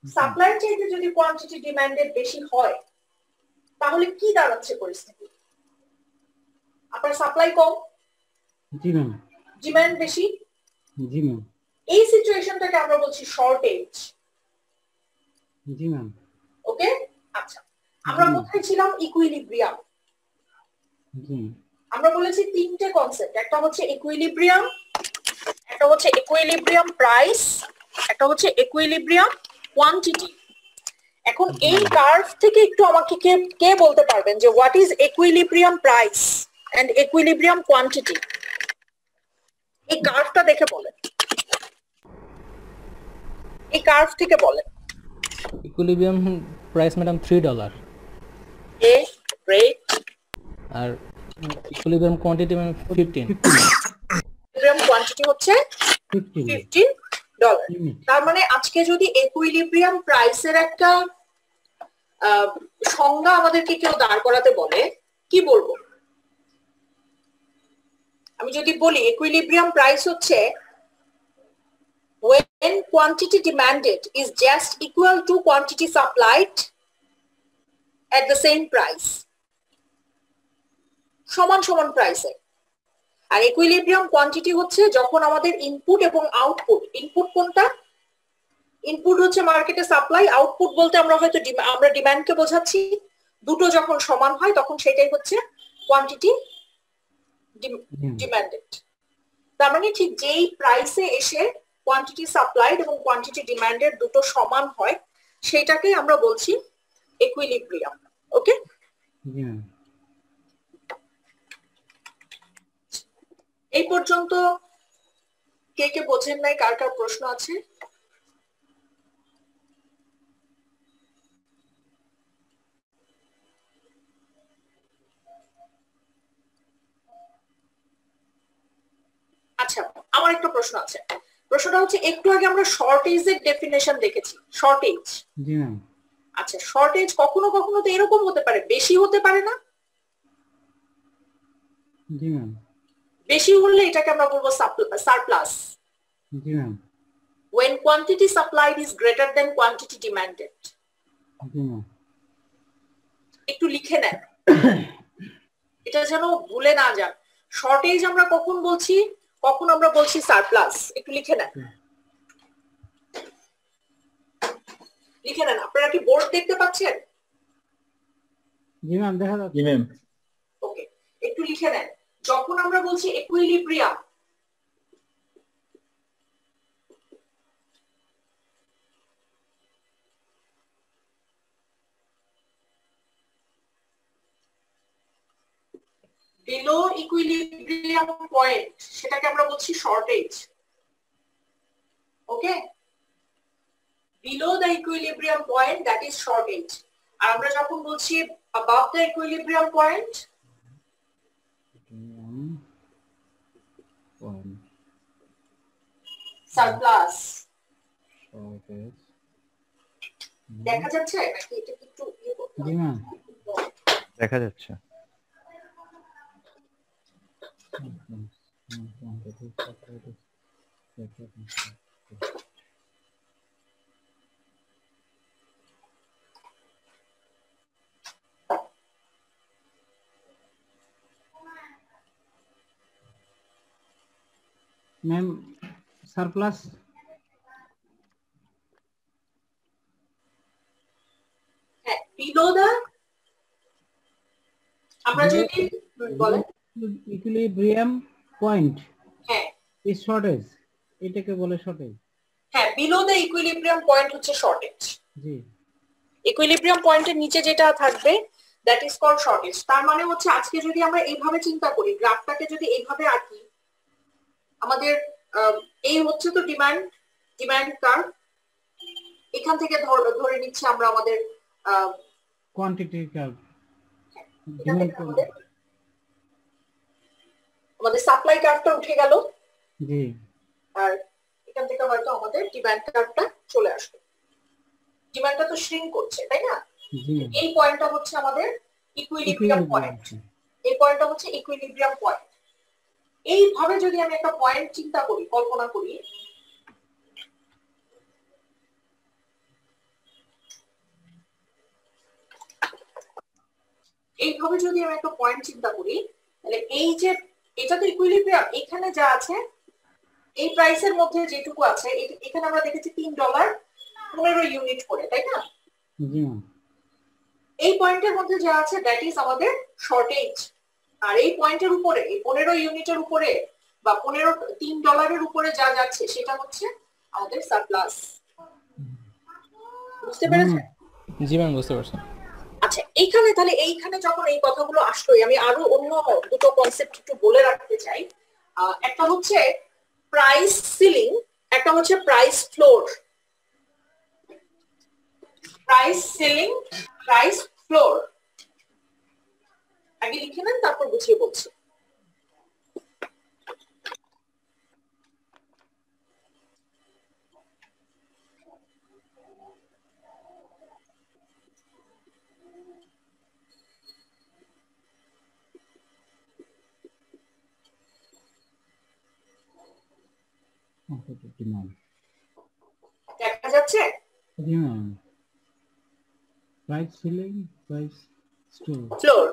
সাপ্লাইয়ের চাইতে যদি কোয়ান্টিটি ডিমান্ডেড বেশি হয় তাহলে কি দাঁড়াচ্ছে পরিস্থিতি? আপনার সাপ্লাই কম,
জি ম্যাম,
ডিমান্ড বেশি,
জি ম্যাম।
এই সিচুয়েশনটাকে আমরা বলছি শর্টেজ।
জি ম্যাম।
ওকে, আচ্ছা আমরা কোথায় ছিলাম? ইকুইলিব্রিয়াম।
জি
আমরা বলেছি তিনটে কনসেপ্ট, একটা হচ্ছে ইকুইলিব্রিয়াম, একটা হচ্ছে ইকুইলিব্রিয়াম প্রাইস, একটা হচ্ছে ইকুইলিব্রিয়াম কোয়ান্টিটি। এখন এই কার্ভ থেকে একটু আমাকে কে কে বলতে পারবেন যে what is equilibrium price and equilibrium quantity? এই কার্ভটা দেখে বলেন, এই কার্ভ থেকে বলেন।
ইকুইলিব্রিয়াম প্রাইস ম্যাডাম $3
এ গ্রেট।
আর ইকুইলিব্রিয়াম কোয়ান্টিটি মানে 15।
ইকুইলিব্রিয়াম কোয়ান্টিটি হচ্ছে
15
$15। তার মানে আজকে যদি ইকুইলিব্রিয়াম প্রাইসের একটা সংজ্ঞা আমাদেরকে কেউ দাঁড় করাতে বলে, কি বলবো? আমি যদি বলি ইকুইলিব্রিয়াম প্রাইস হচ্ছে when quantity demanded is just equal to quantity supplied at the same price, সমান সমান প্রাইসে। আর ইকুইলিব্রিয়াম কোয়ান্টিটি হচ্ছে যখন আমাদের ইনপুট এবং আউটপুট, ইনপুট কোনটা? ইনপুট হচ্ছে মার্কেটে সাপ্লাই, আউটপুট বলতে আমরা হয়তো আমরা ডিমান্ডকে বোঝাচ্ছি। দুটো যখন সমান হয় তখন সেটাই হচ্ছে কোয়ান্টিটি ডিমান্ডেড। তার মানে ঠিক যেই প্রাইসে এসে কোয়ান্টিটি সাপ্লাইড এবং কোয়ান্টিটি ডিমান্ডেড দুটো সমান হয় সেটাকেই আমরা বলছি ইকুইলিব্রিয়াম। ওকে, এই পর্যন্ত কে কে বোঝেন নাই? কার কার প্রশ্ন আছে? আচ্ছা, আমার একটা প্রশ্ন আছে। প্রশ্নটা হচ্ছে একটু আগে আমরা শর্টেজের ডেফিনেশন দেখেছি। শর্টেজ,
জি ম্যাম।
আচ্ছা শর্টেজ কখনো কখনো তো এরকম হতে পারে, বেশি হতে পারে না?
জি ম্যাম।
বেশি হলে এটাকে আমরা বলবো surplus.
G ma'am.
when quantity supplied is greater than quantity demanded।
G ma'am.
একটু লিখে নেন, এটা যেন ভুলে না যান। শর্টেজ আমরা কখন বলছি, কখন আমরা বলছি সারপ্লাস? একটু লিখে নেন, লিখে নেন। আপনারা কি বোর্ড দেখতে পাচ্ছেন?
জি ম্যাম, দেখা যাচ্ছে।
জি ম্যাম।
ওকে, একটু লিখে নেন। যখন আমরা বলছি ইকুইলিব্রিয়াম, below equilibrium point সেটাকে আমরা বলছি shortage. Okay, below the equilibrium point that is shortage। আর আমরা যখন বলছি above the equilibrium point surplus. দেখা যাচ্ছে নাকি? এটা একটু ইয়ে করতে হবে।
জি ম্যাম।
দেখা যাচ্ছে।
Ma'am surplus.
হ্যাঁ, below the, আমরা যদি বলেন
ইকুইলিব্রিয়াম পয়েন্ট
হ্যাঁ
ইজ শর্টেজ, এটাকে বলে শর্টেজ।
হ্যাঁ, below the equilibrium point হচ্ছে শর্টেজ।
জি,
ইকুইলিব্রিয়াম পয়েন্টের নিচে যেটা থাকবে দ্যাট ইজ কল্ড শর্টেজ। তার মানে হচ্ছে আজকে যদি আমরা এইভাবে চিন্তা করি, গ্রাফটাকে যদি এইভাবে আঁকি, আমাদের এই হচ্ছে তো ডিমান্ড কার্ভ। এখান থেকে ধরে নিচ্ছি আমরা আমাদের
কোয়ান্টিটি কার্ভ,
আমাদের সাপ্লাই কার্ভটা উঠে গেল।
জি,
আর এখান থেকে হয়তো আমাদের ডিমান্ড কার্ভটা চলে আসবে। ডিমান্ডটা তো শ্রিঙ্ক করছে, তাই না?
জি।
এই পয়েন্টটা হচ্ছে আমাদের ইকুইলিব্রিয়াম পয়েন্ট। এই পয়েন্টটা হচ্ছে ইকুইলিব্রিয়াম পয়েন্ট। এইভাবে যদি আমি একটা পয়েন্ট চিন্তা করি, কল্পনা করি, এইভাবে যদি আমি একটা পয়েন্ট চিন্তা করি, তাহলে এই যে এটা তো ইকুইলিব্রিয়াম। এখানে যা আছে এই প্রাইসের মধ্যে যেটুকু আছে এখানে আমরা দেখেছি $3.15 করে, তাই না?
জি ম্যাম।
এই পয়েন্টের মধ্যে যা আছে দ্যাট ইজ আমাদের শর্টেজ। আর এই পয়েন্টের উপরে, এই 15 ইউনিটের উপরে বা $3 উপরে যা যাচ্ছে সেটা হচ্ছে আমাদের সারপ্লাস। বুঝতে পেরেছেন?
জি ম্যাম, বুঝতে পারছি।
আচ্ছা, এইখানে যখন এই কথাগুলো আসলো, আমি আরো অন্য দুটো কনসেপ্ট একটু বলে রাখতে চাই। একটা হচ্ছে প্রাইস সিলিং, একটা হচ্ছে price floor. Price ceiling, price floor আগে লিখে নেন, তারপর বুঝিয়ে বলছি। দেখা যাচ্ছে?
জি ma'am. Price ceiling, price
floor.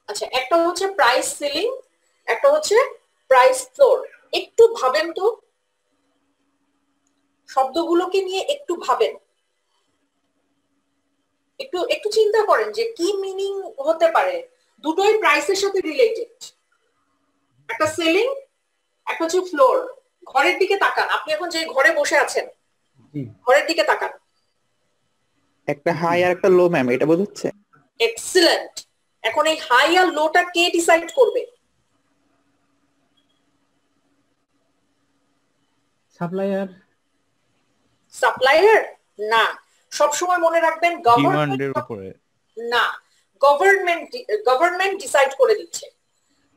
আচ্ছা, একটা হচ্ছে প্রাইস সিলিং, একটা হচ্ছে প্রাইস ফ্লোর। একটু ভাবেন তো, শব্দগুলোকে নিয়ে একটু ভাবেন, একটু চিন্তা করেন যে কি মিনিং হতে পারে। দুটোই প্রাইসের সাথে রিলেটেড। একটা সেলিং, একটা হচ্ছে ফ্লোর। ঘরের দিকে তাকান, আপনি এখন যে ঘরে বসে আছেন ঘরের দিকে তাকান।
একটা হাই আর একটা লো ম্যাম, এটা বোঝাচ্ছে?
এক্সিলেন্ট। এখন এই হাই আর লোটা কে ডিসাইড করবে?
সাপ্লায়ার।
সাপ্লায়ার না, সবসময় মনে রাখবেন
ডিমান্ডের উপরে
না, গভর্নমেন্ট ডিসাইড করে দিচ্ছে।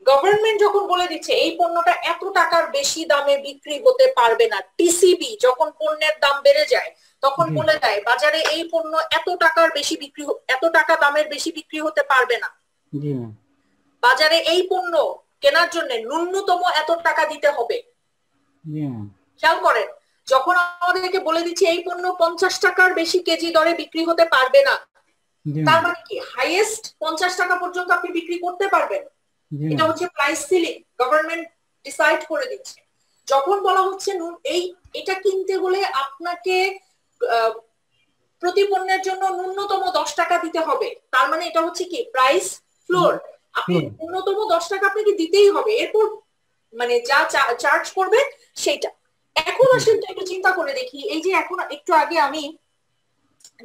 গভর্নমেন্ট যখন বলে দিচ্ছে এই পণ্যটা এত টাকার বেশি দামে বিক্রি হতে পারবে না, টিসিবি যখন পণ্যের দাম বেড়ে যায় তখন বলে দেয় বাজারে এই পণ্য এত টাকা দামের বেশি বিক্রি হতে পারবে না। বাজারে এই পণ্য কেনার জন্য ন্যূনতম এত টাকা দিতে হবে। খেয়াল করেন, যখন আমাদেরকে বলে দিচ্ছে এই পণ্য 50 টাকার বেশি কেজি দরে বিক্রি হতে পারবে না, তার মানে কি হাইয়েস্ট 50 টাকা পর্যন্ত আপনি বিক্রি করতে পারবেন। এটা হচ্ছে প্রাইস সিলিং, গভর্নমেন্ট ডিসাইড করে দিচ্ছে। যখন বলা হচ্ছে এটা কিনতে হলে আপনাকে প্রতি পণ্যের জন্য ন্যূনতম 10 টাকা দিতে হবে, তার মানে এটা হচ্ছে কি প্রাইস ফ্লোর। আপনি ন্যূনতম 10 টাকা আপনাকে দিতেই হবে, এরপর মানে যা চার্জ করবে সেটা। এখন আসেন তো একটু চিন্তা করে দেখি, এই যে এখন একটু আগে আমি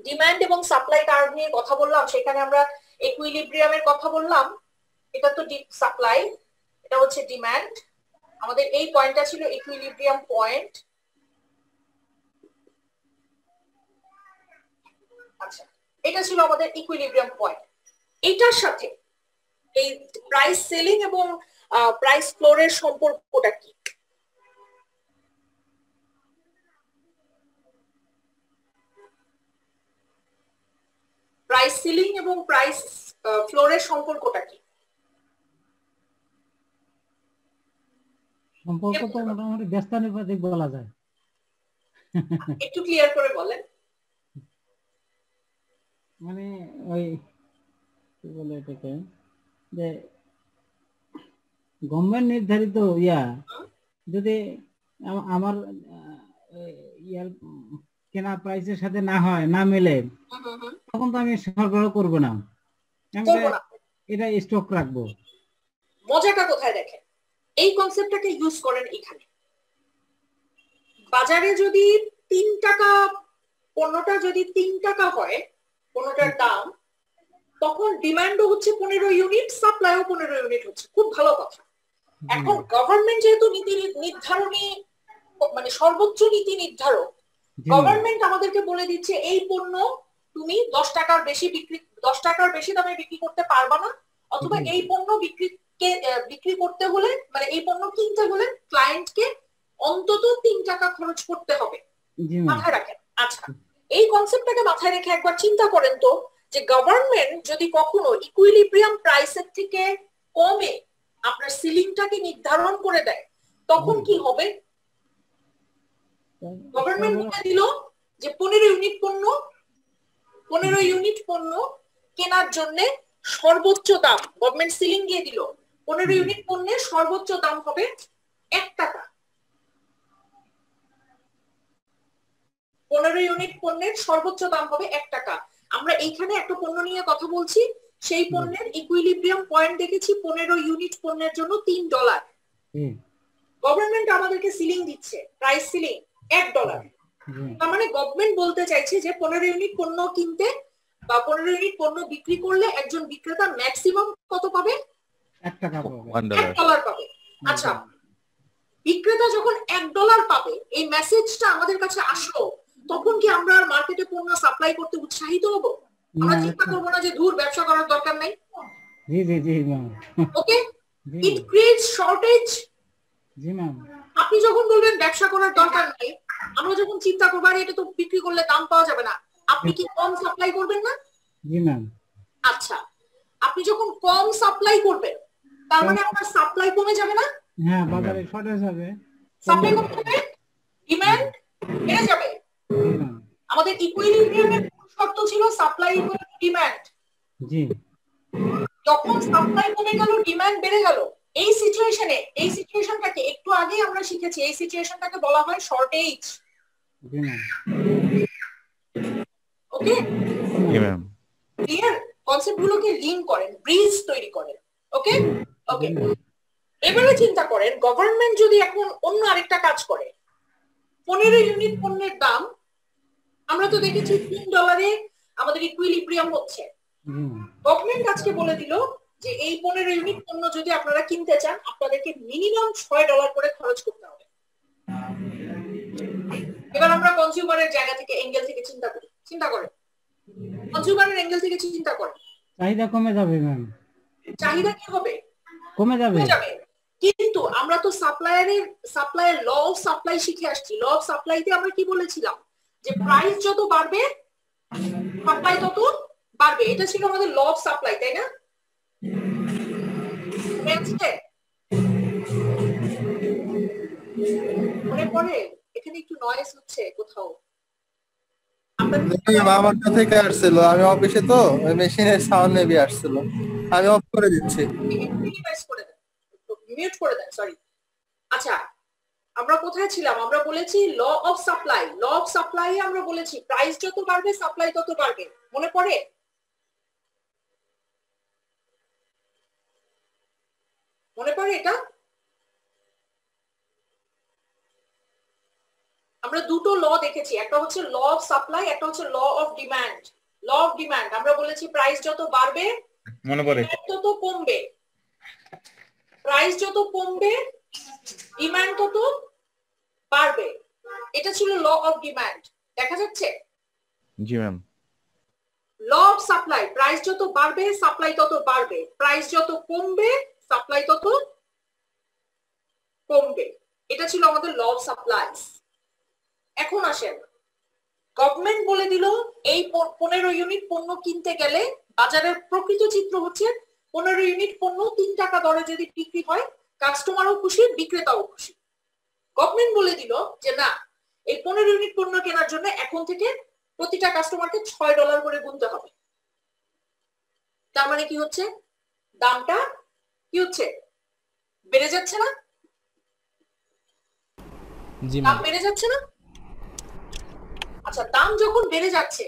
ডিমান্ড এবং সাপ্লাই কার্ভ নিয়ে কথা বললাম, সেখানে আমরা ইকুইলিব্রিয়ামের কথা বললাম। এটা তো সাপ্লাই, এটা হচ্ছে ডিমান্ড। আমাদের এই পয়েন্টটা ছিল ইকুইলিব্রিয়াম পয়েন্ট। আচ্ছা, এটা ছিল আমাদের ইকুইলিব্রিয়াম পয়েন্ট। এটার সাথে এই প্রাইস সেলিং এবং প্রাইস ফ্লোরের সম্পর্কটা কি? প্রাইস সিলিং এবং প্রাইস ফ্লোরের সম্পর্কটা কি?
সম্পর্ক তো মোটামুটি ব্যস্তানুপাতিক বলা যায়।
একটু ক্লিয়ার করে বলেন।
মানে ওই কি বলে এটাকে, যে গভর্নমেন্ট নির্ধারিত যদি আমার ইয়ার কেনা প্রাইসের সাথে না হয়, না মেলে, তখন তো আমি সরবরাহ করবো না, এটা স্টক রাখবো।
মজাটা কোথায় দেখেন, এই কনসেপ্টটাকে ইউজ করেন এখানে। বাজারে যদি 3 টাকা পণ্যটা যদি 3 টাকা হয় পণ্যটার দাম, তখন ডিমান্ডও হচ্ছে 15 ইউনিট, সাপ্লাইও 15 ইউনিট হচ্ছে, খুব ভালো কথা। এখন গভর্নমেন্ট যেহেতু নীতি নির্ধারণী মানে সর্বোচ্চ নীতি নির্ধারক, গভর্নমেন্ট আমাদেরকে বলে দিচ্ছে এই পণ্য তুমি 10 টাকার বেশি দামে বিক্রি করতে পারবা না, অথবা এই পণ্য বিক্রি করতে হলে মানে এই পণ্য কিনতে হলে ক্লায়েন্টকে অন্তত 3 টাকা খরচ করতে হবে। মাথায় রাখেন। আচ্ছা, এই কনসেপ্টটাকে মাথায় রেখে একবার চিন্তা করেন তো, যে গভর্নমেন্ট যদি কখনো ইকুইলিব্রিয়াম প্রাইসের থেকে কমে আপনার সিলিংটাকে নির্ধারণ করে দেয় তখন কি হবে? গভর্নমেন্ট বলে দিল যে 15 ইউনিট পণ্য কেনার জন্য সর্বোচ্চ দাম, গভর্নমেন্ট সিলিং দিয়ে দিল 15 ইউনিট পণ্যের সর্বোচ্চ দাম হবে 1 টাকা। 15 ইউনিট পণ্যের সর্বোচ্চ দাম হবে 1 টাকা। আমরা এইখানে একটা পণ্য নিয়ে কথা বলছি, সেই পণ্যের ইকুইলিব্রিয়াম পয়েন্ট দেখেছি 15 ইউনিট পণ্যের জন্য $3। গভর্নমেন্ট আমাদেরকে সিলিং দিচ্ছে, প্রাইস সিলিং $1। তার মানে গভর্নমেন্ট বলতে চাইছে যে 15 ইউনিট পণ্য কিনতে বা 15 ইউনিট পণ্য বিক্রি করলে একজন বিক্রেতা ম্যাক্সিমাম কত পাবে?
1 টাকা পাবে,
$1 পাবে। আচ্ছা, বিক্রেতা যখন $1 পাবে, এই মেসেজটা আমাদের কাছে আসলো, তখন কি আমরা মার্কেটে পণ্য সাপ্লাই করতে উৎসাহিত হব? আমরা চিন্তা করব না যে দূর ব্যবসা করার দরকার নাই?
জি জি জি ma'am.
Okay, it creates shortage.
জি ম্যাম।
আপনি যখন বলবেন ব্যবসা করার দরকার নাই, আমরা যখন চিন্তা করব আর এটা তো বিক্রি করলে দাম পাওয়া যাবে না, আপনি কি কম সাপ্লাই করবেন না?
জি ম্যাম।
আচ্ছা, আপনি যখন কম সাপ্লাই করবেন তার মানে আপনার সাপ্লাই কমে যাবে না?
হ্যাঁ, বাজারে শর্টেজ হবে,
সাপ্লাই কমে যাবে, ডিমান্ড বেড়ে যাবে। আমাদের ইকুইলিব্রিয়ামের শর্ত ছিল সাপ্লাই ইকুয়াল টু ডিমান্ড।
জি।
যখন সাপ্লাই কমে গেল, ডিমান্ড বেড়ে গেল, এই সিচুয়েশনটাকে একটু আগে আমরা শিখেছি, এই সিচুয়েশনটাকে বলা হয় শর্টেজ।
জি ম্যাম।
ওকে,
জি ম্যাম।
ক্লিয়ার? কনসেপ্টগুলোকে লিংক করেন, ব্রিজ তৈরি করেন। ওকে ওকে, এবারে চিন্তা করেন গভর্নমেন্ট যদি এখন অন্য আরেকটা কাজ করে, 15 ইউনিট পণ্যের দাম আমরা তো দেখেছি $3 আমাদের ইকুইলিব্রিয়াম হচ্ছে। গভর্নমেন্ট আজকে বলে দিল যে এই 15 ইউনিট পণ্য যদি আপনারা কিনতে চান আপনাদেরকে মিনিমাম $6 করে খরচ করতে হবে। এবার আমরা কনজিউমারের জায়গা থেকে, অ্যাঙ্গেল থেকে চিন্তা করেন, কনজিউমারের অ্যাঙ্গেল থেকে চিন্তা করেন,
চাহিদা কমে যাবে ম্যাম।
চাহিদা কি হবে?
কমে যাবে।
কিন্তু আমরা তো সাপ্লাইয়ের ল অফ সাপ্লাই শিখে আসছি। ল অফ সাপ্লাইতে আমরা কি বলেছিলাম? যে প্রাইস যত বাড়বে সাপ্লাই তত বাড়বে। এটা ছিল আমাদের ল অফ সাপ্লাই, তাই না? মনে পড়ে? এখানে একটু নয়েজ হচ্ছে কোথাও।
আমার থেকে আসছিল, আমি অফিসে তো ওই মেশিনের সাউন্ড মেবি আসছিল, আমি অফ করে দিচ্ছি।
মিউট করে দেন, সরি। আচ্ছা, আমরা কোথায় ছিলাম? আমরা বলেছি law of supply. Law of supply আমরা বলেছি প্রাইস যত বাড়বে সাপ্লাই তত বাড়বে। মনে পড়ে? মনে পড়ে এটা? আমরা দুটো ল দেখেছি, একটা হচ্ছে ল অফ সাপ্লাই, একটা হচ্ছে law of demand. Law of demand আমরা বলেছি প্রাইস যত বাড়বে
মনে পড়ে
তত কমবে, প্রাইস যত কমবে ডিমান্ড তত বাড়বে। এটা ছিল ল অফ ডিমান্ড। দেখা যাচ্ছে?
জি ma'am.
Law of supply, price যত বাড়বে সাপ্লাই তত বাড়বে, প্রাইস যত কমবে সাপ্লাই তত কমবে। এটা ছিল আমাদের ল অফ সাপ্লাইস। এখন আসেন, গভর্নমেন্ট বলে দিল এই 15 ইউনিট পণ্য কিনতে গেলে বাজারের প্রকৃত চিত্র হচ্ছে 15 ইউনিট পণ্য 3 টাকা দরে যদি বিক্রি হয় কাস্টমারও খুশি, বিক্রেতাও খুশি। গভর্নমেন্ট বলে দিল যে না, এই 15 ইউনিট পণ্য কেনার জন্য এখন থেকে প্রতিটা কাস্টমারকে $6 করে গুনতে হবে। তার মানে কি হচ্ছে? দামটা কি হচ্ছে? বেড়ে যাচ্ছে না? দাম বেড়ে যাচ্ছে না? আচ্ছা, দাম যখন বেড়ে যাচ্ছে,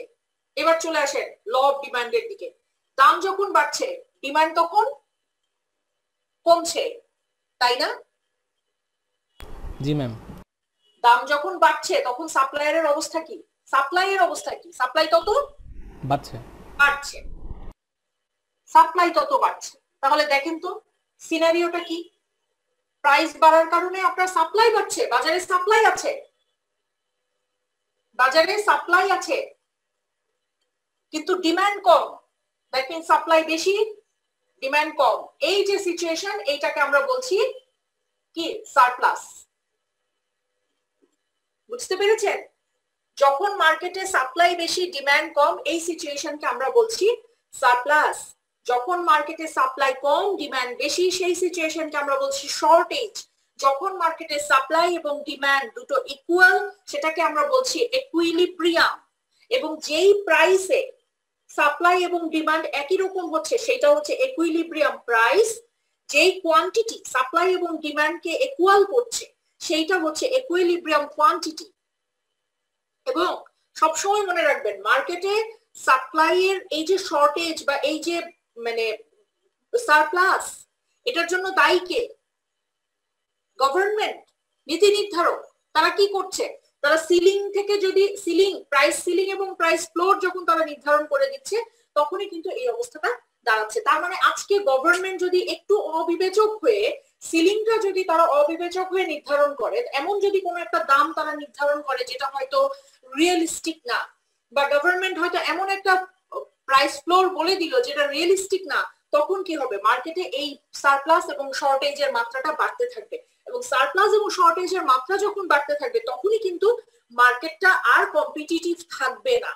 এবার চলে আসেন ল অফ ডিমান্ডের দিকে। দাম যখন বাড়ছে ডিমান্ড তখন কমছে, তাই না?
জি ম্যাম।
দাম যখন বাড়ছে তখন সাপ্লায়ারের অবস্থা কি? সাপ্লাই তত বাড়ছে, সাপ্লাই তত বাড়ছে। তাহলে দেখেন তো সিনারিওটা কি? প্রাইস বাড়ার কারণে আপনার সাপ্লাই বাড়ছে, বাজারে সাপ্লাই আছে কিন্তু ডিমান্ড কম। দেখেন সাপ্লাই বেশি, ডিমান্ড কম। এই যে সিচুয়েশন, এইটাকে আমরা বলছি কি? সারপ্লাস। বুঝতে পেরেছেন? যখন মার্কেটে সাপ্লাই বেশি ডিমান্ড কম এই সিচুয়েশনকে আমরা বলছি সারপ্লাস। যখন মার্কেটে সাপ্লাই কম ডিমান্ড বেশি সেই সিচুয়েশনকে আমরা বলছি শর্টেজ। যখন মার্কেটে সাপ্লাই এবং ডিমান্ড দুটো ইকুয়াল সেটাকে আমরা বলছি ইকুইলিব্রিয়াম। এবং যেই প্রাইসে সাপ্লাই এবং ডিমান্ড একই রকম হচ্ছে সেটা হচ্ছে ইকুইলিব্রিয়াম প্রাইস। যেই কোয়ান্টিটি সাপ্লাই এবং ডিমান্ডকে ইকুয়াল করছে সেইটা হচ্ছে ইকুইলিব্রিয়াম কোয়ান্টিটি। এবং সবসময় মনে রাখবেন মার্কেটে সাপ্লাই এর এই যে শর্টেজ বা এই যে মানে সারপ্লাস এটার জন্য দায়ী কে? গভর্নমেন্ট, নীতি নির্ধারক। তারা কি করছে? তারা সিলিং থেকে যদি প্রাইস সিলিং এবং প্রাইস ফ্লোর যখন তারা নির্ধারণ করে দিচ্ছে তখনই কিন্তু এই অবস্থাটা দাঁড়াচ্ছে। তার মানে আজকে গভর্নমেন্ট যদি একটু অবিবেচক হয়ে সিলিংটা যদি তারা অবিবেচক হয়ে নির্ধারণ করে, এমন যদি কোনো একটা দাম তারা নির্ধারণ করে যেটা হয়তো রিয়েলিস্টিক না, বা গভর্নমেন্ট হয়তো এমন একটা প্রাইস ফ্লোর বলে দিল যেটা রিয়েলিস্টিক না, তখন কি হবে? মার্কেটে এই সারপ্লাস এবং শর্টেজের মাত্রাটা বাড়তে থাকবে। এবং সারপ্লাস এবং শর্টেজের মাত্রা যখন বাড়তে থাকবে তখনই কিন্তু মার্কেটটা আর কম্পিটিটিভ থাকবে না।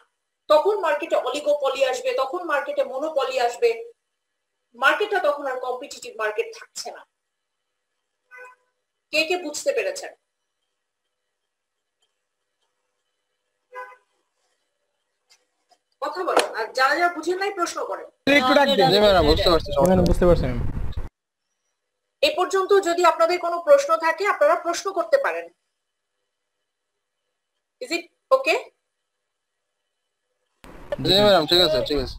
তখন মার্কেটে অলিগোপলি আসবে, তখন মার্কেটে মনোপলি আসবে, মার্কেটটা তখন আর কম্পিটিটিভ মার্কেট থাকছে না। কে কে বুঝতে পেরেছেন? কথা বলেন, আর যারা যারা বুঝেন নাই প্রশ্ন করেন।
একটু ডাক দিন। জি ম্যাডাম বুঝতে পারছি,
বুঝতে পারছেন।
এই পর্যন্ত যদি আপনাদের কোনো প্রশ্ন থাকে আপনারা প্রশ্ন করতে পারেন। Is it okay?
G madam ঠিক আছে ঠিক আছে।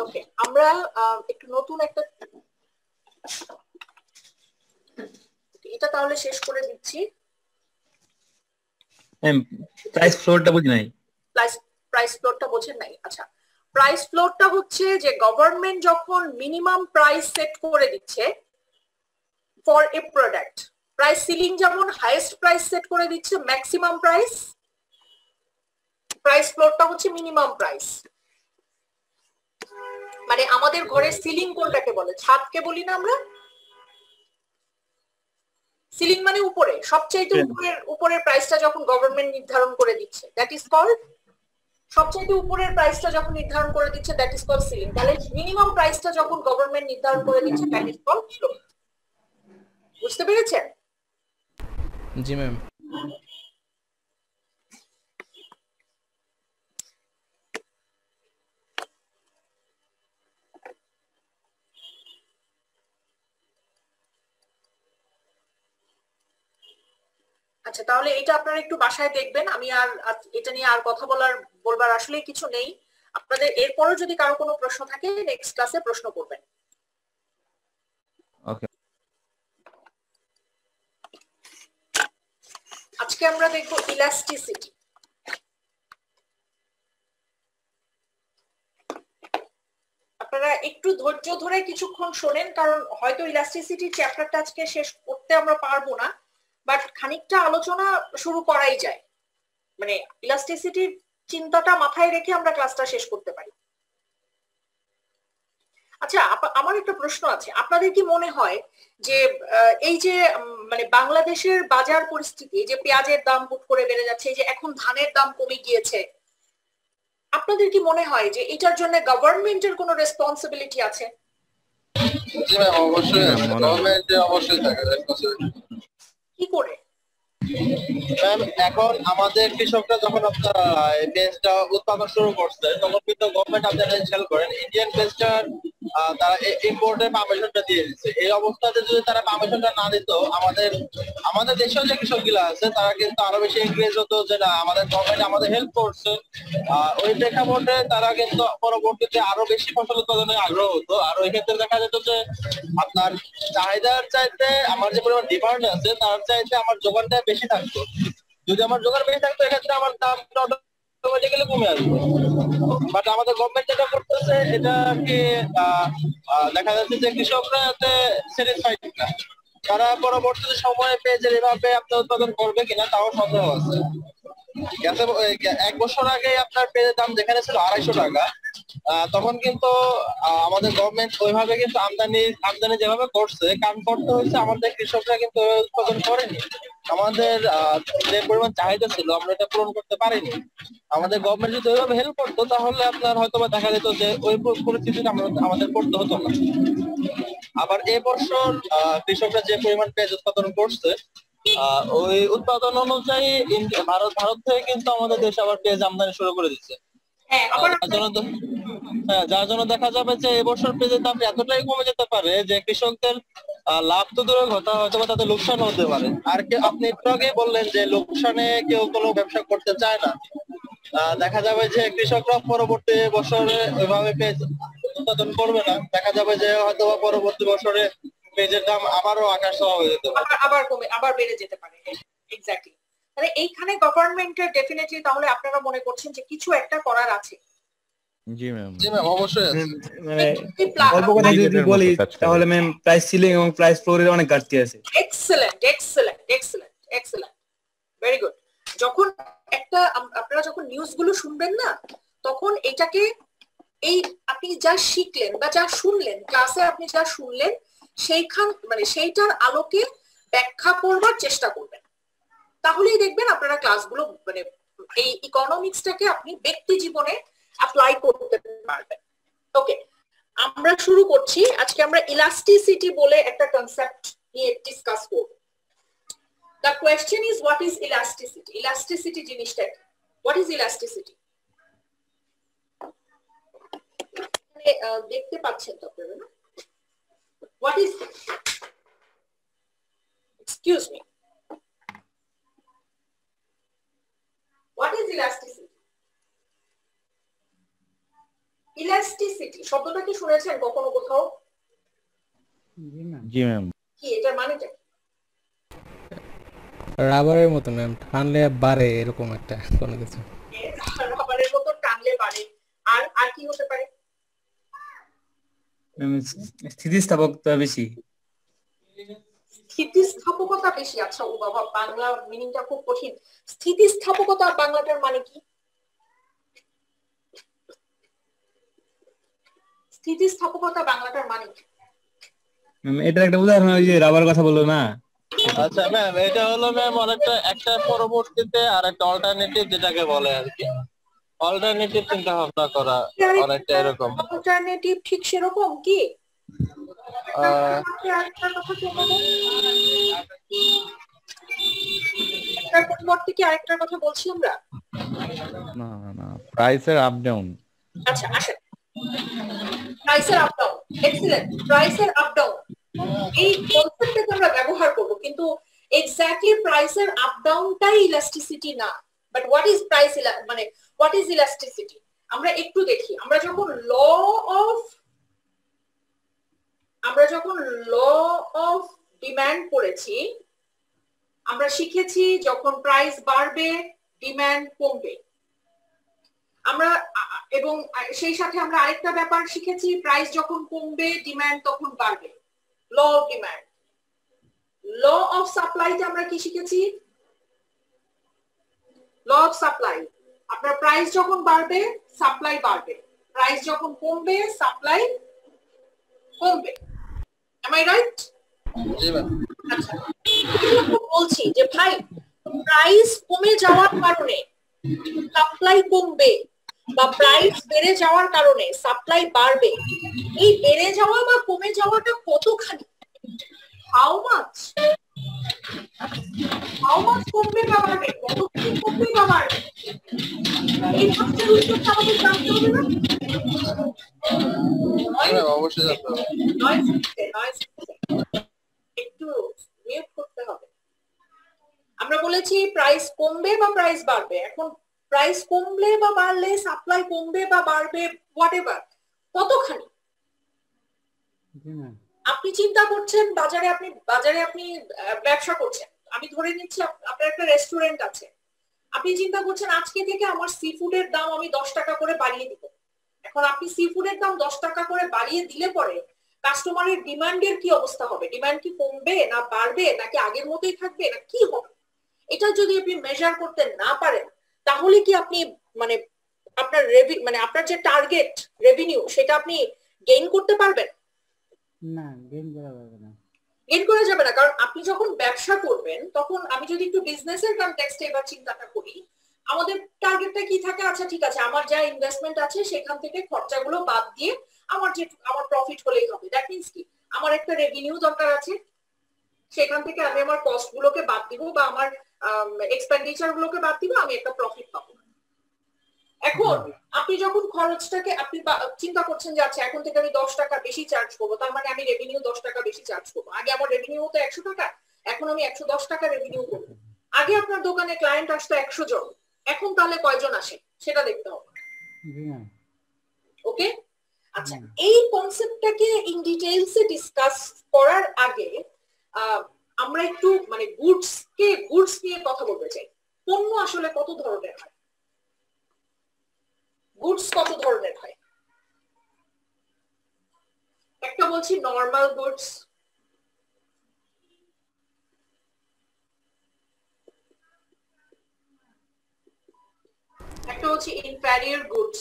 ওকে, আমরা একটু নতুন একটা এটা তাহলে শেষ করে দিচ্ছি।
প্রাইস ফ্লোরটা বুঝি নাই।
প্রাইস ফ্লোরটা বোঝেন নাই? আচ্ছা, প্রাইস ফ্লোরটা হচ্ছে যে গভর্নমেন্ট যখন মিনিমাম প্রাইস সেট করে দিচ্ছে for a product, price ceiling যেমন হাইয়েস্ট প্রাইস সেট করে দিচ্ছে ম্যাক্সিমাম প্রাইস, প্রাইস ফ্লোরটা হচ্ছে মিনিমাম প্রাইস। মানে আমাদের ঘরের সিলিং কোনটাকে বলে? ছাদকে বলি না আমরা? সিলিং মানে উপরে, সবচেয়ে উপরের প্রাইসটা যখন গভর্নমেন্ট নির্ধারণ করে দিচ্ছে দ্যাট ইজ কল্ড, সবচেয়ে উপরের প্রাইসটা যখন নির্ধারণ করে দিচ্ছে দ্যাট ইজ কল্ড সিলিং। তাহলে মিনিমাম প্রাইসটা যখন গভর্নমেন্ট নির্ধারণ করে দিচ্ছে দ্যাট ইজ কল্ড ফ্লোর। বুঝতে পেরেছেন?
জি ম্যাম।
আচ্ছা, তাহলে এটা আপনারা একটু বাসায় দেখবেন। আমি আর এটা নিয়ে আর কথা বলবার আসলে কিছু নেই। আপনাদের এরপরও যদি কারো কোনো প্রশ্ন থাকে নেক্সট ক্লাসে প্রশ্ন করবেন।
ওকে।
আজকে আমরা দেখব ইলাস্টিসিটি। আপনারা একটু ধৈর্য ধরে কিছুক্ষণ শোনেন, কারণ হয়তো ইলাস্টিসিটির চ্যাপ্টারটা আজকে শেষ করতে আমরা পারবো না, বাট খানিকটা আলোচনা শুরু করাই যায়। মানে ইলাস্টিসিটির চিন্তাটা মাথায় রেখে আমরা ক্লাসটা শেষ করতে পারি। আচ্ছা, আমার একটা প্রশ্ন আছে। আপনাদের কি মনে হয় যে এই যে মানে বাংলাদেশের বাজার পরিস্থিতি, যে পেঁয়াজের দাম হুট করে বেড়ে যাচ্ছে, যে এখন ধানের দাম কমে গিয়েছে, আপনাদের কি মনে হয় যে এটার জন্য গভর্নমেন্টের কোনো রেসপন্সিবিলিটি আছে?
জি ম্যাম অবশ্যই গভর্নমেন্টের অবশ্যই থাকে রেসপন্সিবিলিটি।
কি করে?
ম্যাম এখন আমাদের কৃষকরা যখন আপনার পেঁয়াজটা উৎপাদন শুরু করছে তখন কিন্তু গভর্নমেন্ট আপনারা খেয়াল করেন ইন্ডিয়ান পেঁয়াজটার তারা ইম্পোর্টের পারমিশনটা দিয়ে দিচ্ছে। এই অবস্থাতে যদি তারা পারমিশনটা না দিত আমাদের দেশেও যে কৃষকগুলো আছে তারা কিন্তু আরো বেশি এনকারেজ হতো যে না আমাদের গভর্নমেন্ট আমাদের হেল্প করছে। ওই প্রেক্ষাপটে তারা কিন্তু পরবর্তীতে আরো বেশি ফসল উৎপাদনে আগ্রহ হতো। আর ওই ক্ষেত্রে দেখা যেত যে আপনার চাহিদার চাইতে আমার যে পরিমাণ ডিমান্ড আছে তার চাইতে আমার যোগানটা বেশি থাকতো। যদি আমার যোগান বেশি থাকতো এক্ষেত্রে আমার দামটা অটোমেটিক্যালি কমে আসবে। বাট আমাদের গভর্নমেন্ট যেটা করতেছে এটাকে দেখা যাচ্ছে যে কৃষকরা এতে স্যাটিসফাইড না। তারা পরবর্তী সময়ে পেঁয়াজের এভাবে আপনার উৎপাদন করবে কিনা তাও সন্দেহ আছে। এক বছর আগে আপনার পেঁয়াজের দাম যেখানে ছিল 250 টাকা, তখন কিন্তু আমাদের গভর্নমেন্ট ওইভাবে কিন্তু আমদানি যেভাবে করছে কাম করতে হয়েছে, আমাদের কৃষকরা কিন্তু উৎপাদন করেনি। আমাদের যে পরিমাণ চাহিদা ছিল আমরা এটা পূরণ করতে পারিনি। আমাদের গভর্নমেন্ট যদি ওইভাবে হেল্প করতো তাহলে আপনার হয়তো বা দেখা যেত যে ওই পরিস্থিতিটা আমাদের পড়তে হতো না। আবার এবছর কৃষকরা যে পরিমাণ পেঁয়াজ উৎপাদন করছে ওই উৎপাদন অনুযায়ী ভারত থেকে কিন্তু আমাদের দেশে আবার পেঁয়াজ আমদানি শুরু করে দিচ্ছে। যার জন্য দেখা যাবে যে এবছর পেঁয়াজের দাম এতটাই কমে যেতে পারে যে কৃষকদের লাভ তো দূরের কথা, হয়তো তাদের লোকসান হতে পারে। আর আপনি একটু আগে বললেন যে লোকসানে কেউ কোনো ব্যবসা করতে চায় না। দেখা যাবে যে কৃষকরা পরবর্তী বছরে ওইভাবে পেঁয়াজ উৎপাদন করবে না। দেখা যাবে যে হয়তো পরবর্তী বছরে পেঁয়াজের দাম আবারও আকাশ ছোঁয়া হয়ে যেতে পারে,
আবার বেড়ে যেতে পারে। এক্স্যাক্টলি। তাহলে এইখানে গভর্নমেন্টের ডেফিনেটলি তাহলে আপনারা মনে করছেন যে কিছু একটা করার আছে।
জি ম্যাম,
অবশ্যই।
মানে অল্প কথা যদি বলি তাহলে ম্যাম প্রাইস সিলিং এবং প্রাইস ফ্লোরের অনেক ঘাটতি আছে। Excellent,
very good. যখন আপনারা যখন নিউজ গুলো শুনবেন না, তখন এটাকে আপনি যা শিখলেন বা যা শুনলেন ক্লাসে, আপনি যা শুনলেন সেইটার আলোকে ব্যাখ্যা করবার চেষ্টা করবেন। তাহলেই দেখবেন আপনারা ক্লাসগুলো এই ইকোনমিক্সটাকে আপনি ব্যক্তি জীবনে অ্যাপ্লাই করতে পারবেন। ওকে, আমরা শুরু করছি। আজকে আমরা ইলাস্টিসিটি বলে একটা কনসেপ্ট নিয়ে ডিসকাস করব। The question is, what is elasticity? Elasticity জিনিসটা কি? What is elasticity? দেখতে পাচ্ছেন তো আপনারা না? What is, excuse me, what is elasticity? Elasticity শব্দটা কি শুনেছেন কখনো কোথাও?
জি ম্যাম।
কি এটার মানেটা?
রাবারের মতো ম্যাম, টানলে বাড়ে এরকম একটা কোনো কিছু।
রাবারের মতো টানলে বাড়ে। আর কি হতে পারে?
স্থিতিস্থাপকতা বেশি।
স্থিতিস্থাপকতা বেশি। আচ্ছা, ও বাবা, বাংলা মিনিংটা খুব কঠিন। স্থিতিস্থাপকতা বাংলাটার মানে কি? স্থিতিস্থাপকতা বাংলাটার মানে কি?
এটা একটা উদাহরণ, ওই যে রাবার কথা বললো না।
আচ্ছা ম্যাম, এটা হলো ম্যাম অনেকটা একটা পরবর্তীতে আর একটা অল্টারনেটিভ যেটাকে বলে আর কি, অল্টারনেটিভ চিন্তা ভাবনা করা, অনেকটা এরকম।
অল্টারনেটিভ ঠিক সেরকম কি? একটার পরিবর্তে কি আরেকটার কথা বলছি আমরা?
না, প্রাইসের আপ ডাউন।
আচ্ছা, আসেন। প্রাইসের আপ ডাউন, এক্সিলেন্ট। প্রাইসের আপ ডাউন এই কনসেপ্টটাকে আমরা ব্যবহার করব, কিন্তু এক্স্যাক্টলি প্রাইসের আপ ডাউনটাই ইলাস্টিসিটি না। বাট হোয়াট ইজ প্রাইস, মানে হোয়াট ইজ ইলাস্টিসিটি আমরা একটু দেখি। আমরা যখন ল অফ ডিমান্ড পড়েছি, আমরা শিখেছি যখন প্রাইস বাড়বে ডিমান্ড কমবে। আমরা এবং সেই সাথে আমরা আরেকটা ব্যাপার শিখেছি, প্রাইস যখন কমবে ডিমান্ড তখন বাড়বে। Law of demand. Law of সাপ্লাইতে আমরা কি শিখেছি? ল অফ সাপ্লাই, আপনার প্রাইস যখন বাড়বে সাপ্লাই বাড়বে, প্রাইস যখন কমবে সাপ্লাই কমবে। am I right?
G ma'am.
আচ্ছা, বলছি যে ভাই প্রাইস কমে যাওয়ার কারণে সাপ্লাই কমবে বা প্রাইস বেড়ে যাওয়ার কারণে সাপ্লাই বাড়বে, এই বেড়ে যাওয়া বা কমে যাওয়াটা কতখানি, হাউ মাচ কমবে বা বাড়বে, কতখানি কমবে বা বাড়বে, এই প্রশ্নের উত্তরটা আমাদের জানতে হবে না?
অবশ্যই জানতে হবে।
একটু মিউট করতে হবে। আমরা বলেছি প্রাইস কমবে বা প্রাইস বাড়বে। এখন প্রাইস কমলে বা বাড়লে, সাপ্লাই কমবে বা বাড়বে, হোয়াটএভার, কতখানি? আপনি চিন্তা করছেন বাজারে আপনি ব্যবসা করছেন। আমি ধরে নিচ্ছি আপনার একটা রেস্টুরেন্ট আছে। আপনি চিন্তা করছেন আজকে থেকে আমার সি ফুডের দাম আমি 10 টাকা করে বাড়িয়ে দিব। এখন আপনি সি ফুডের দাম 10 টাকা করে বাড়িয়ে দিলে পরে কাস্টমারের ডিমান্ডের কি অবস্থা হবে? ডিমান্ড কি কমবে না বাড়বে, নাকি আগের মতোই থাকবে, না কি হবে? এটা যদি আপনি মেজার করতে না পারেন, তাহলে কি আপনি আপনার আপনার যে টার্গেট রেভিনিউ সেটা আপনি গেইন করতে পারবেন
না? গেইন করা যাবে না।
গেইন করা যাবে না, কারণ আপনি যখন ব্যবসা করবেন তখন আমি যদি একটু বিজনেসের কনটেক্সটে এবার চিন্তাটা করি, আমাদের টার্গেটটা কি থাকে, আচ্ছা ঠিক আছে আমার যা ইনভেস্টমেন্ট আছে সেখান থেকে খরচাগুলো বাদ দিয়ে আমার প্রফিট হলেই হবে। দ্যাট মিন্স কি আমার একটা রেভিনিউ দরকার আছে, সেখান থেকে আমি আমার কস্ট গুলোকে বাদ দিব বা আমার এক্সপেন্ডিচার গুলোকে বাদ দিব, আমি একটা প্রফিট পাবো। এখন আপনি যখন খরচটাকে আপনি চিন্তা করছেন যে আচ্ছা এখন থেকে আমি 10 টাকা বেশি চার্জ করবো, তার মানে আমি রেভিনিউ 10 টাকা বেশি চার্জ করবো। আগে আমার রেভিনিউ হতো 100 টাকা, এখন আমি 110 টাকা রেভিনিউ করবো। আগে আপনার দোকানে ক্লায়েন্ট আসতো 100 জন, এখন তাহলে কয়জন আসে সেটা দেখতে হবে। ওকে, আচ্ছা এই কনসেপ্টটাকে ইন ডিটেইলসে ডিসকাস করার আগে আমরা একটু মানে গুডস নিয়ে কথা বলতে চাই। পণ্য আসলে কত ধরনের হয়, গুডস কত ধরনের হয়? একটা বলছি নরমাল গুডস, একটা হচ্ছে ইনফেরিয়র গুডস,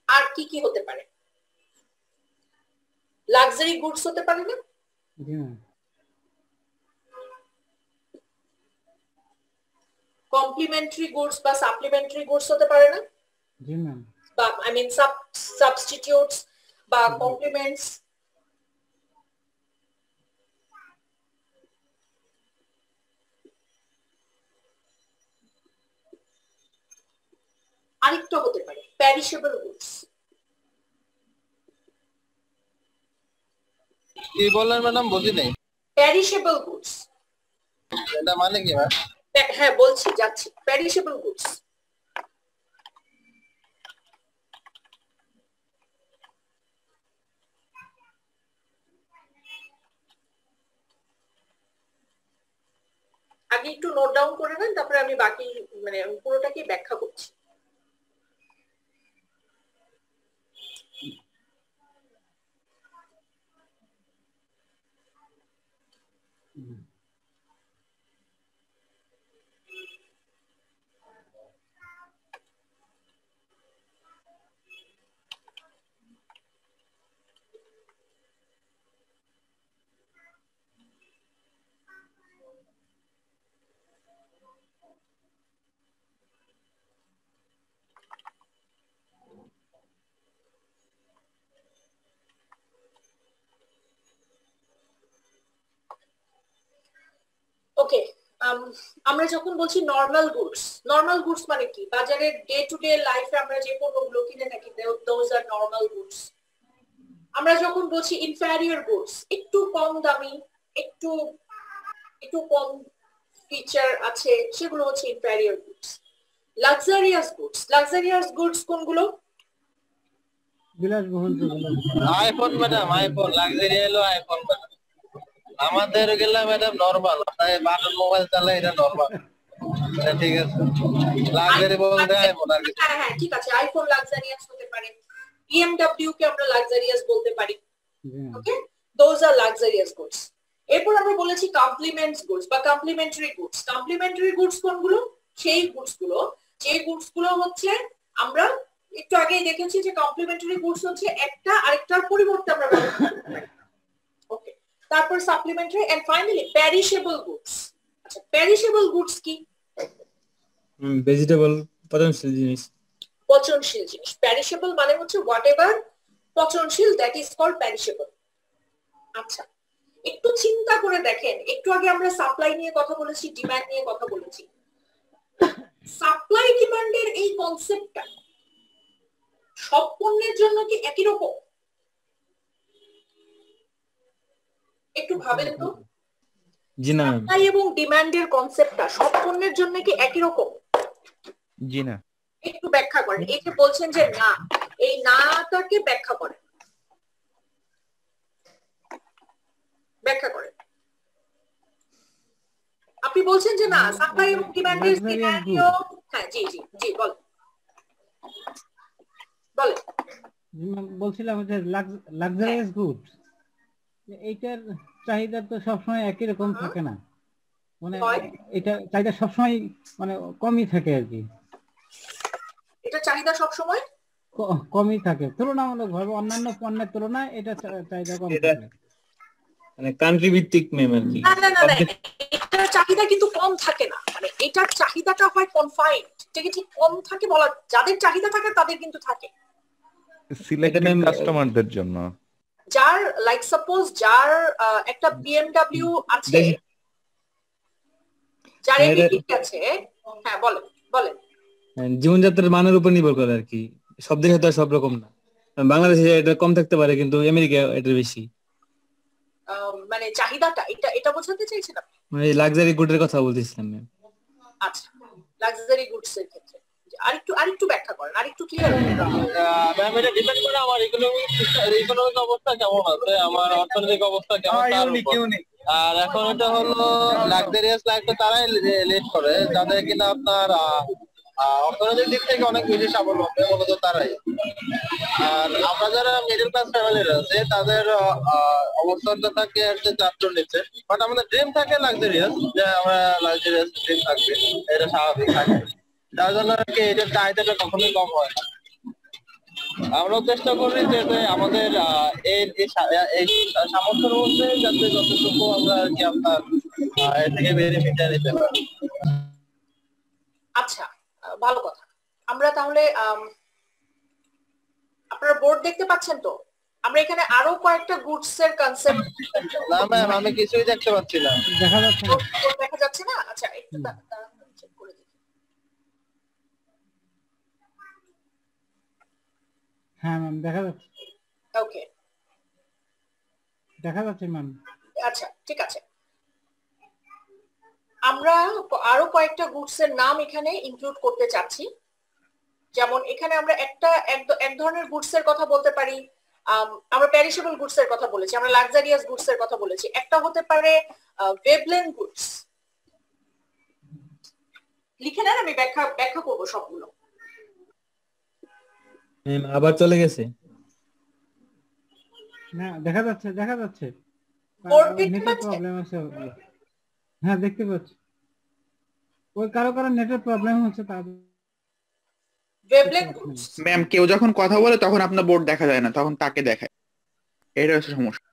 আর কি কি হতে পারে? লাক্সারি গুডস হতে পারে না? কমপ্লিমেন্টারি গুডস বা সাপ্লিমেন্টারি গুডস হতে পারে না?
জি ম্যাম।
বা আই মিন সাবস্টিটিউটস বা কমপ্লিমেন্টস। আরেকটা হতে পারে পেরিশেবল গুডস।
কি বললেন ম্যাডাম, বুঝি নাই।
পেরিশেবল গুডস
এটা মানে কি ম্যাম?
হ্যাঁ বলছি, যাচ্ছি। পেরিশেবল গুডস আগে একটু নোট ডাউন করে নেন, তারপরে আমি বাকি মানে পুরোটাকে ব্যাখ্যা করছি। ওকে, আমরা যখন বলছি নরমাল গুডস মানে কি? বাজারে ডে টু ডে লাইফে আমরা যে পণ্যগুলো কিনে থাকি, দোজ আর নরমাল গুডস। আমরা যখন বলছি ইনফেরিয়র গুডস, একটু কম দামি, একটু কম ফিচার আছে, সেগুলো হচ্ছে ইনফেরিয়র গুডস। লাক্সারিয়াস গুডস কোনগুলো?
বিলাসবহুল যেগুলো।
আইফোন ম্যাডাম, আইফোন লাক্সারি হলো আইফোন ম্যাডাম। আমাদের গেলে ম্যাডাম নরমাল, আপনার বাটন মোবাইল চালায় এটা নরমাল। ঠিক আছে, লাক্সারি বলতে আইফোন আর কিছু।
হ্যাঁ ঠিক আছে, আইফোন লাক্সারিয়াস হতে পারে, BMW কে আমরা লাক্সারিয়াস বলতে পারি। ওকে, দোজ আর লাক্সারিয়াস গুডস। এরপর আমরা বলেছি কমপ্লিমেন্টস গুডস বা কমপ্লিমেন্টারি গুডস। কমপ্লিমেন্টারি গুডস কোনগুলো? সেই গুডস গুলো হচ্ছে আমরা একটু আগেই দেখেছি যে কমপ্লিমেন্টারি গুডস হচ্ছে একটা আরেকটার পরিবর্তে আমরা ব্যবহার করতে পারি। ওকে, তারপর supplementary and finally perishable goods. আচ্ছা, পেরিশেবল গুডস কি?
ভেজিটেবল, পচনশীল জিনিস।
পেরিশেবল মানে হচ্ছে হোয়াটএভার পচনশীল, দ্যাট ইজ কল্ড পেরিশেবল। আচ্ছা, একটু চিন্তা করে দেখেন, একটু আগে আমরা সাপ্লাই নিয়ে কথা বলেছি, ডিমান্ড নিয়ে কথা বলেছি। সাপ্লাই ডিমান্ডের এই কনসেপ্টটা সব পণ্যের জন্য কি একই রকম? একটু ভাবেন তো।
জি না।
সাপ্লাই এবং ডিমান্ডের কনসেপ্টটা সব পণ্যের জন্য কি একই রকম?
জি না।
একটু ব্যাখ্যা করেন। এই যে বলছেন যে না, এই নাটাকে ব্যাখ্যা করেন, ব্যাখ্যা করেন। আপনি বলছেন যে না, সাপ্লাই এবং ডিমান্ডের সিনারিও। হ্যাঁ জি জি জি বলেন।
বলছিলাম যে লাক্সারিয়াস গুডস, এইটার চাহিদা তো সবসময় একই রকম থাকে না, মানে এটা চাহিদা সবসময় মানে কমই থাকে আর কি।
এটা চাহিদা সবসময়
কমই থাকে তুলনামূলকভাবে, অন্যান্য পণ্যের তুলনায় এটা চাহিদা কম থাকে।
মানে কান্ট্রি ভিত্তিক ম্যাম আর কি।
না না না না, এটার চাহিদা কিন্তু কম থাকে না, মানে এটার চাহিদাটা হয় কনফাইন্ড, ঠিক ঠিক কম থাকে বলা, যাদের চাহিদা থাকে তাদের কিন্তু থাকে।
সিলেক্টেড কাস্টমারদের জন্য,
যার লাইক সাপোজ যার একটা BMW আছে, যার এডিট আছে, হ্যাঁ বলেন বলেন।
জীবনযাত্রার মানের উপর নির্ভর করে আর কি, সব দেশে তো সব রকম না, বাংলাদেশে এটা কম থাকতে পারে কিন্তু আমেরিকা এটা বেশি।
মানে চাহিদাটা এটা এটা বোঝাতে চাইছেন আপনি?
মানে লাক্সারি গুডের কথা বলতেছিলাম ম্যাম।
আচ্ছা, লাক্সারি গুডস এর ক্ষেত্রে আরেকটু ব্যাখ্যা করেন, আরেকটু ক্লিয়ার
ম্যাম এটা ডিপেন্ড করে আমার ইকোনমিক অবস্থা কেমন আছে, আমার অর্থনৈতিক অবস্থা কেমন তার উপর। আর এখন এটা হলো লাক্সারিয়াস লাইফটা তারাই লিড করে যাদের কিনা আপনার অর্থনৈতিক দিক থেকে অনেক বেশি স্বাবলম্বী, মূলত তারাই। আর আমরা যারা মিডল ক্লাস ফ্যামিলির আছে তাদের অবস্থানটা থাকে একটা চারটোর নিচে, বাট আমাদের ড্রিম থাকে লাক্সারিয়াস, যে আমরা লাক্সারিয়াস ড্রিম থাকবে, এটা স্বাভাবিক থাকে। যার জন্য আর কি এটার চাহিদাটা কখনোই কম হয় না। আমরাও চেষ্টা করি যে আমাদের এই সামর্থ্যের মধ্যে যাতে যতটুকু আমরা আর কি আপনার এর থেকে বেনিফিট নিতে পারি।
আচ্ছা, ভালো কথা। আমরা তাহলে আপনারা বোর্ড দেখতে পাচ্ছেন তো? আমরা এখানে আরো কয়েকটা গুডস এর কনসেপ্ট।
না ম্যাম, আমি কিছুই দেখতে পাচ্ছি না।
দেখা যাচ্ছে না,
দেখা যাচ্ছে না? আচ্ছা, একটু চেক করে দেখি।
হ্যাঁ ম্যাম দেখা যাচ্ছে,
ওকে
দেখা যাচ্ছে ম্যাম।
আচ্ছা ঠিক আছে, আমরা আরো কয়েকটা গুডস এর নাম এখানে ইনক্লুড করতে চাচ্ছি। যেমন এখানে আমরা এক ধরনের গুডস এর কথা বলতে পারি, আমরা পেরিশেবল গুডস এর কথা বলেছি, আমরা লাক্সারিয়াস গুডস এর কথা বলেছি। একটা হতে পারে ওয়েবলেন গুডস। লিখে নেন, আমি ব্যাখ্যা করব সবগুলো।
আবার চলে গেছে
না দেখা যাচ্ছে, দেখা যাচ্ছে, নেটের প্রবলেম আছে। হ্যাঁ দেখতে পাচ্ছি, ওই কারো নেটের প্রবলেম হচ্ছে তাদের।
ম্যাম কেউ যখন কথা বলে তখন আপনার বোর্ড দেখা যায় না, তখন তাকে দেখায়, এটা হচ্ছে সমস্যা।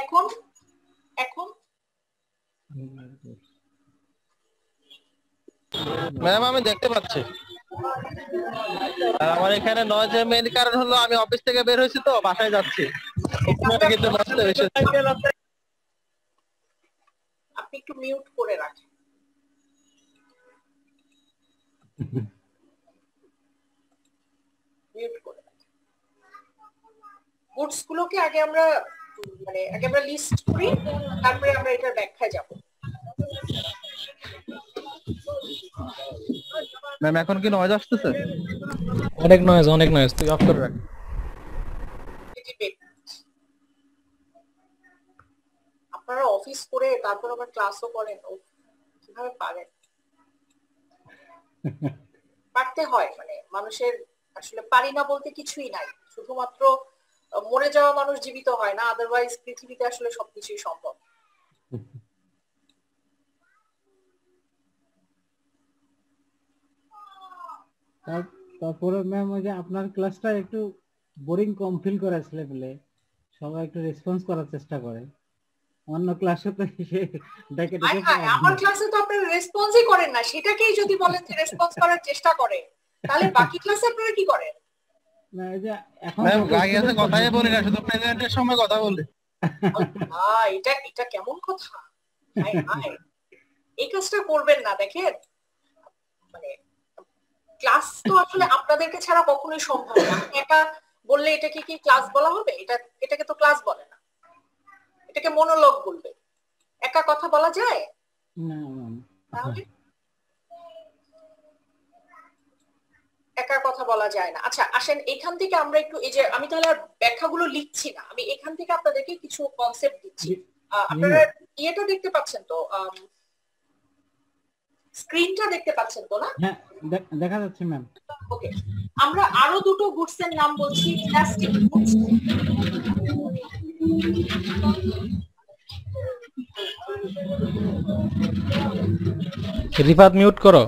এখন এখন
ম্যাম আমি দেখতে পাচ্ছি। আর আমার এখানে নয়েজের মেইন কারণ হলো আমি অফিস থেকে বের হয়েছি তো বাসায় যাচ্ছি, কিন্তু নয়েজটা বেশি।
আপনি একটু মিউট করে রাখেন। মিউট করে রাখেন। গুডস গুলোকে আগে আমরা লিস্ট করি, তারপরে আমরা এটার ব্যাখ্যায় যাব।
ম্যাম এখন কি নয়েজ আসতেছে?
অনেক নয়েজ, তুই অফ করে রাখ।
আপনারা অফিস করে তারপর আবার ক্লাসও করেন, কিভাবে পারেন? পারতে হয়, মানে মানুষের আসলে পারি না বলতে কিছুই নাই, শুধুমাত্র মরে যাওয়া মানুষ জীবিত হয় না, আদারওয়াইজ পৃথিবীতে আসলে সবকিছুই সম্ভব।
তারপরে ম্যাম ওই যে আপনার ক্লাসটা একটু বোরিং কম ফিল করে আসলে বলে সবাই একটু রেসপন্স করার চেষ্টা করে, অন্য ক্লাসে তো ডেকে
আমার ক্লাসে তো আপনারা রেসপন্সই করেন না, সেটাকেই যদি বলেন যে রেসপন্স করার চেষ্টা করে, তাহলে বাকি ক্লাসে আপনারা কি করেন?
না এই যে এখন
ম্যাম গায়ে আছে কথাই বলি না, শুধু প্রেজেন্টের সময় কথা বলি।
এটা কেমন কথা? এই কাজটা করবেন না। দেখেন, মানে ক্লাস তো আসলে আপনাদেরকে ছাড়া কখনোই সম্ভব না। একা বললে এটাকে কি ক্লাস বলা হবে? এটাকে তো ক্লাস বলে না, এটাকে মনোলগ বলবে। একা কথা বলা যায়
না,
তাহলে একা কথা বলা যায় না। আচ্ছা আসেন, এখান থেকে আমরা একটু, এই যে আমি তাহলে ব্যাখ্যাগুলো লিখছি না, আমি এখান থেকে আপনাদেরকে কিছু কনসেপ্ট দিচ্ছি। আপনারা ইয়েটা দেখতে পাচ্ছেন তো, স্ক্রিনটা দেখতে পাচ্ছেন তো? না
হ্যাঁ দেখা যাচ্ছে ম্যাম।
ওকে, আমরা আরো দুটো গুডস এর নাম বলছি, ইলাস্টিক গুডস।
রিফাত মিউট করো।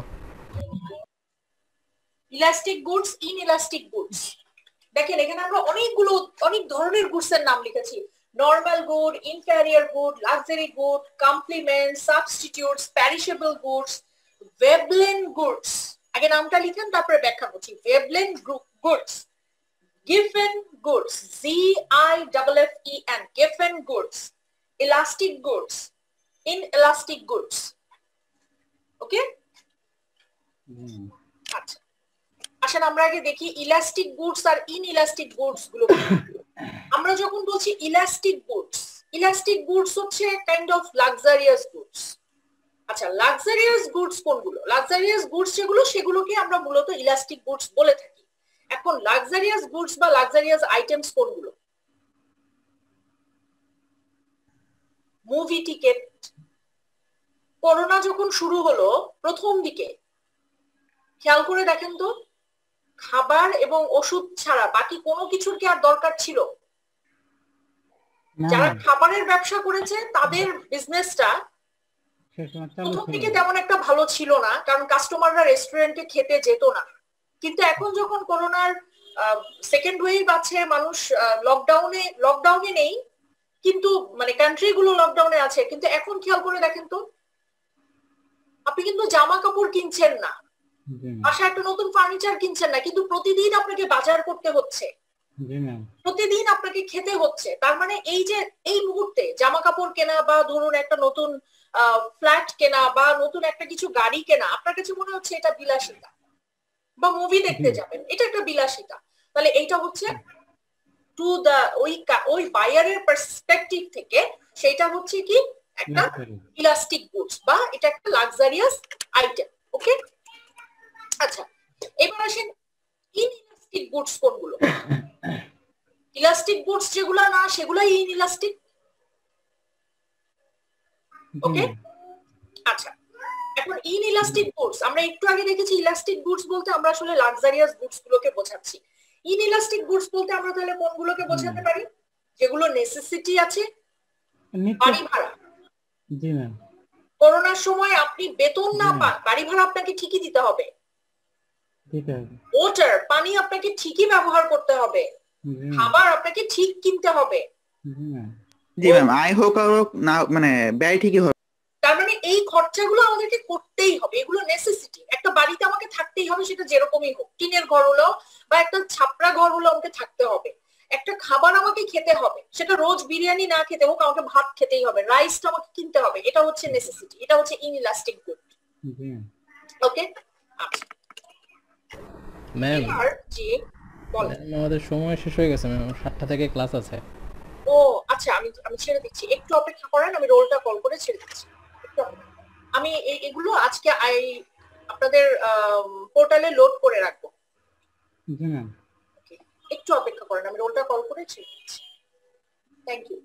Elastic goods, inelastic goods. দেখেন এখানে আমরা অনেক ধরনের গুডস এর নাম লিখেছি। Normal good, inferior good, luxury good, complement, substitutes, perishable goods, Veblen goods. আগে নামটা লিখেন তারপরে ব্যাখ্যা করছি। Veblen goods, Giffen goods, GIFFEN, Giffen goods, elastic goods, inelastic goods. Okay, আচ্ছা আসেন আমরা আগে দেখি ইলাস্টিক গুডস আর ইনইলাস্টিক গুডস গুলো। আমরা যখন বলছি ইলাস্টিক গুডস হচ্ছে কাইন্ড অফ লাক্সারিয়াস গুডস। আচ্ছা, লাক্সারিয়াস গুডস কোনগুলো? লাক্সারিয়াস গুডস সেগুলোকে আমরা মূলত ইলাস্টিক গুডস বলে থাকি। এখন লাক্সারিয়াস গুডস বা লাক্সারিয়াস আইটেমস কোনগুলো? Movie ticket. করোনা যখন শুরু হলো প্রথম দিকে খেয়াল করে দেখেন তো, খাবার এবং ওষুধ ছাড়া বাকি কোনো কিছুর কি আর দরকার ছিল? যারা খাবারের ব্যবসা করেছে তাদের বিজনেসটা প্রথম দিকে তেমন একটা ভালো ছিল না, কারণ কাস্টমাররা রেস্টুরেন্টে খেতে যেত না। কিন্তু এখন যখন করোনার সেকেন্ড ওয়েভ আছে, মানুষ লকডাউনে নেই, কিন্তু মানে কান্ট্রি গুলো লকডাউনে আছে, কিন্তু এখন খেয়াল করে দেখেন তো, আপনি কিন্তু জামা কাপড় কিনছেন না, বাসায় একটা নতুন ফার্নিচার কিনছেন না, কিন্তু প্রতিদিন আপনাকে বাজার করতে হচ্ছে, প্রতিদিন আপনাকে খেতে হচ্ছে। তার মানে এই যে এই মুহূর্তে জামা কাপড় কেনা বা ধরুন একটা নতুন ফ্ল্যাট কেনা বা নতুন একটা কিছু গাড়ি কেনা, আপনার কাছে মনে হচ্ছে এটা বিলাসিতা, বা মুভি দেখতে যাবেন এটা একটা বিলাসিতা। তাহলে এইটা হচ্ছে টু দা ওই বায়ারের পার্সপেক্টিভ থেকে সেটা হচ্ছে কি একটা ইলাস্টিক গুডস বা এটা একটা লাক্সারিয়াস আইটেম। ওকে, আচ্ছা এবার আসেন ইনইলাস্টিক গুডস কোনগুলো? ইলাস্টিক গুডস যেগুলো না সেগুলাই ইনইলাস্টিক। ওকে, আচ্ছা এখন ইনইলাস্টিক গুডস আমরা একটু আগে দেখেছি। ইলাস্টিক গুডস বলতে আমরা আসলে লাক্সারিয়াস গুডস গুলোকে বোঝাচ্ছি। ইনইলাস্টিক গুডস বলতে আমরা তাহলে কোনগুলোকে বোঝাতে পারি? যেগুলো নেসেসিটি আছে, বাড়ি ভাড়া।
জি ম্যাম।
করোনার সময় আপনি বেতন না পান, বাড়ি ভাড়া আপনাকে ঠিকই দিতে হবে। ওয়াটার, পানি আপনাকে ঠিকই ব্যবহার করতে হবে, খাবার আপনাকে ঠিক কিনতে হবে।
জি ম্যাম, আয় হোক আর হোক না, মানে ব্যয় ঠিকই হবে।
তার মানে এই খরচাগুলো আমাদেরকে করতেই হবে, এগুলো নেসেসিটি। একটা বাড়িতে আমাকে থাকতেই হবে, সেটা যেরকমই হোক, টিনের ঘর হলো বা একটা ছাপড়া ঘর হলো, আমাকে থাকতে হবে। একটা খাবার আমাকে খেতে হবে, সেটা রোজ বিরিয়ানি না খেতে হোক, আমাকে ভাত খেতেই হবে, রাইসটা আমাকে কিনতে হবে। এটা হচ্ছে নেসেসিটি, এটা হচ্ছে ইনইলাস্টিক গুড। ওকে, আচ্ছা
ম্যাম
জি বলেন।
আমাদের সময় শেষ হয়ে গেছে ম্যাম, 7টা থেকে ক্লাস আছে।
ও আচ্ছা, আমি ছেড়ে দিচ্ছি, একটু অপেক্ষা করেন, আমি রোলটা কল করে ছেড়ে দিচ্ছি। আমি এগুলো আজকে আপনাদের পোর্টালে লোড করে রাখবো। একটু অপেক্ষা করেন, আমি রোলটা কল করে ছেড়ে দিচ্ছি। Thank you.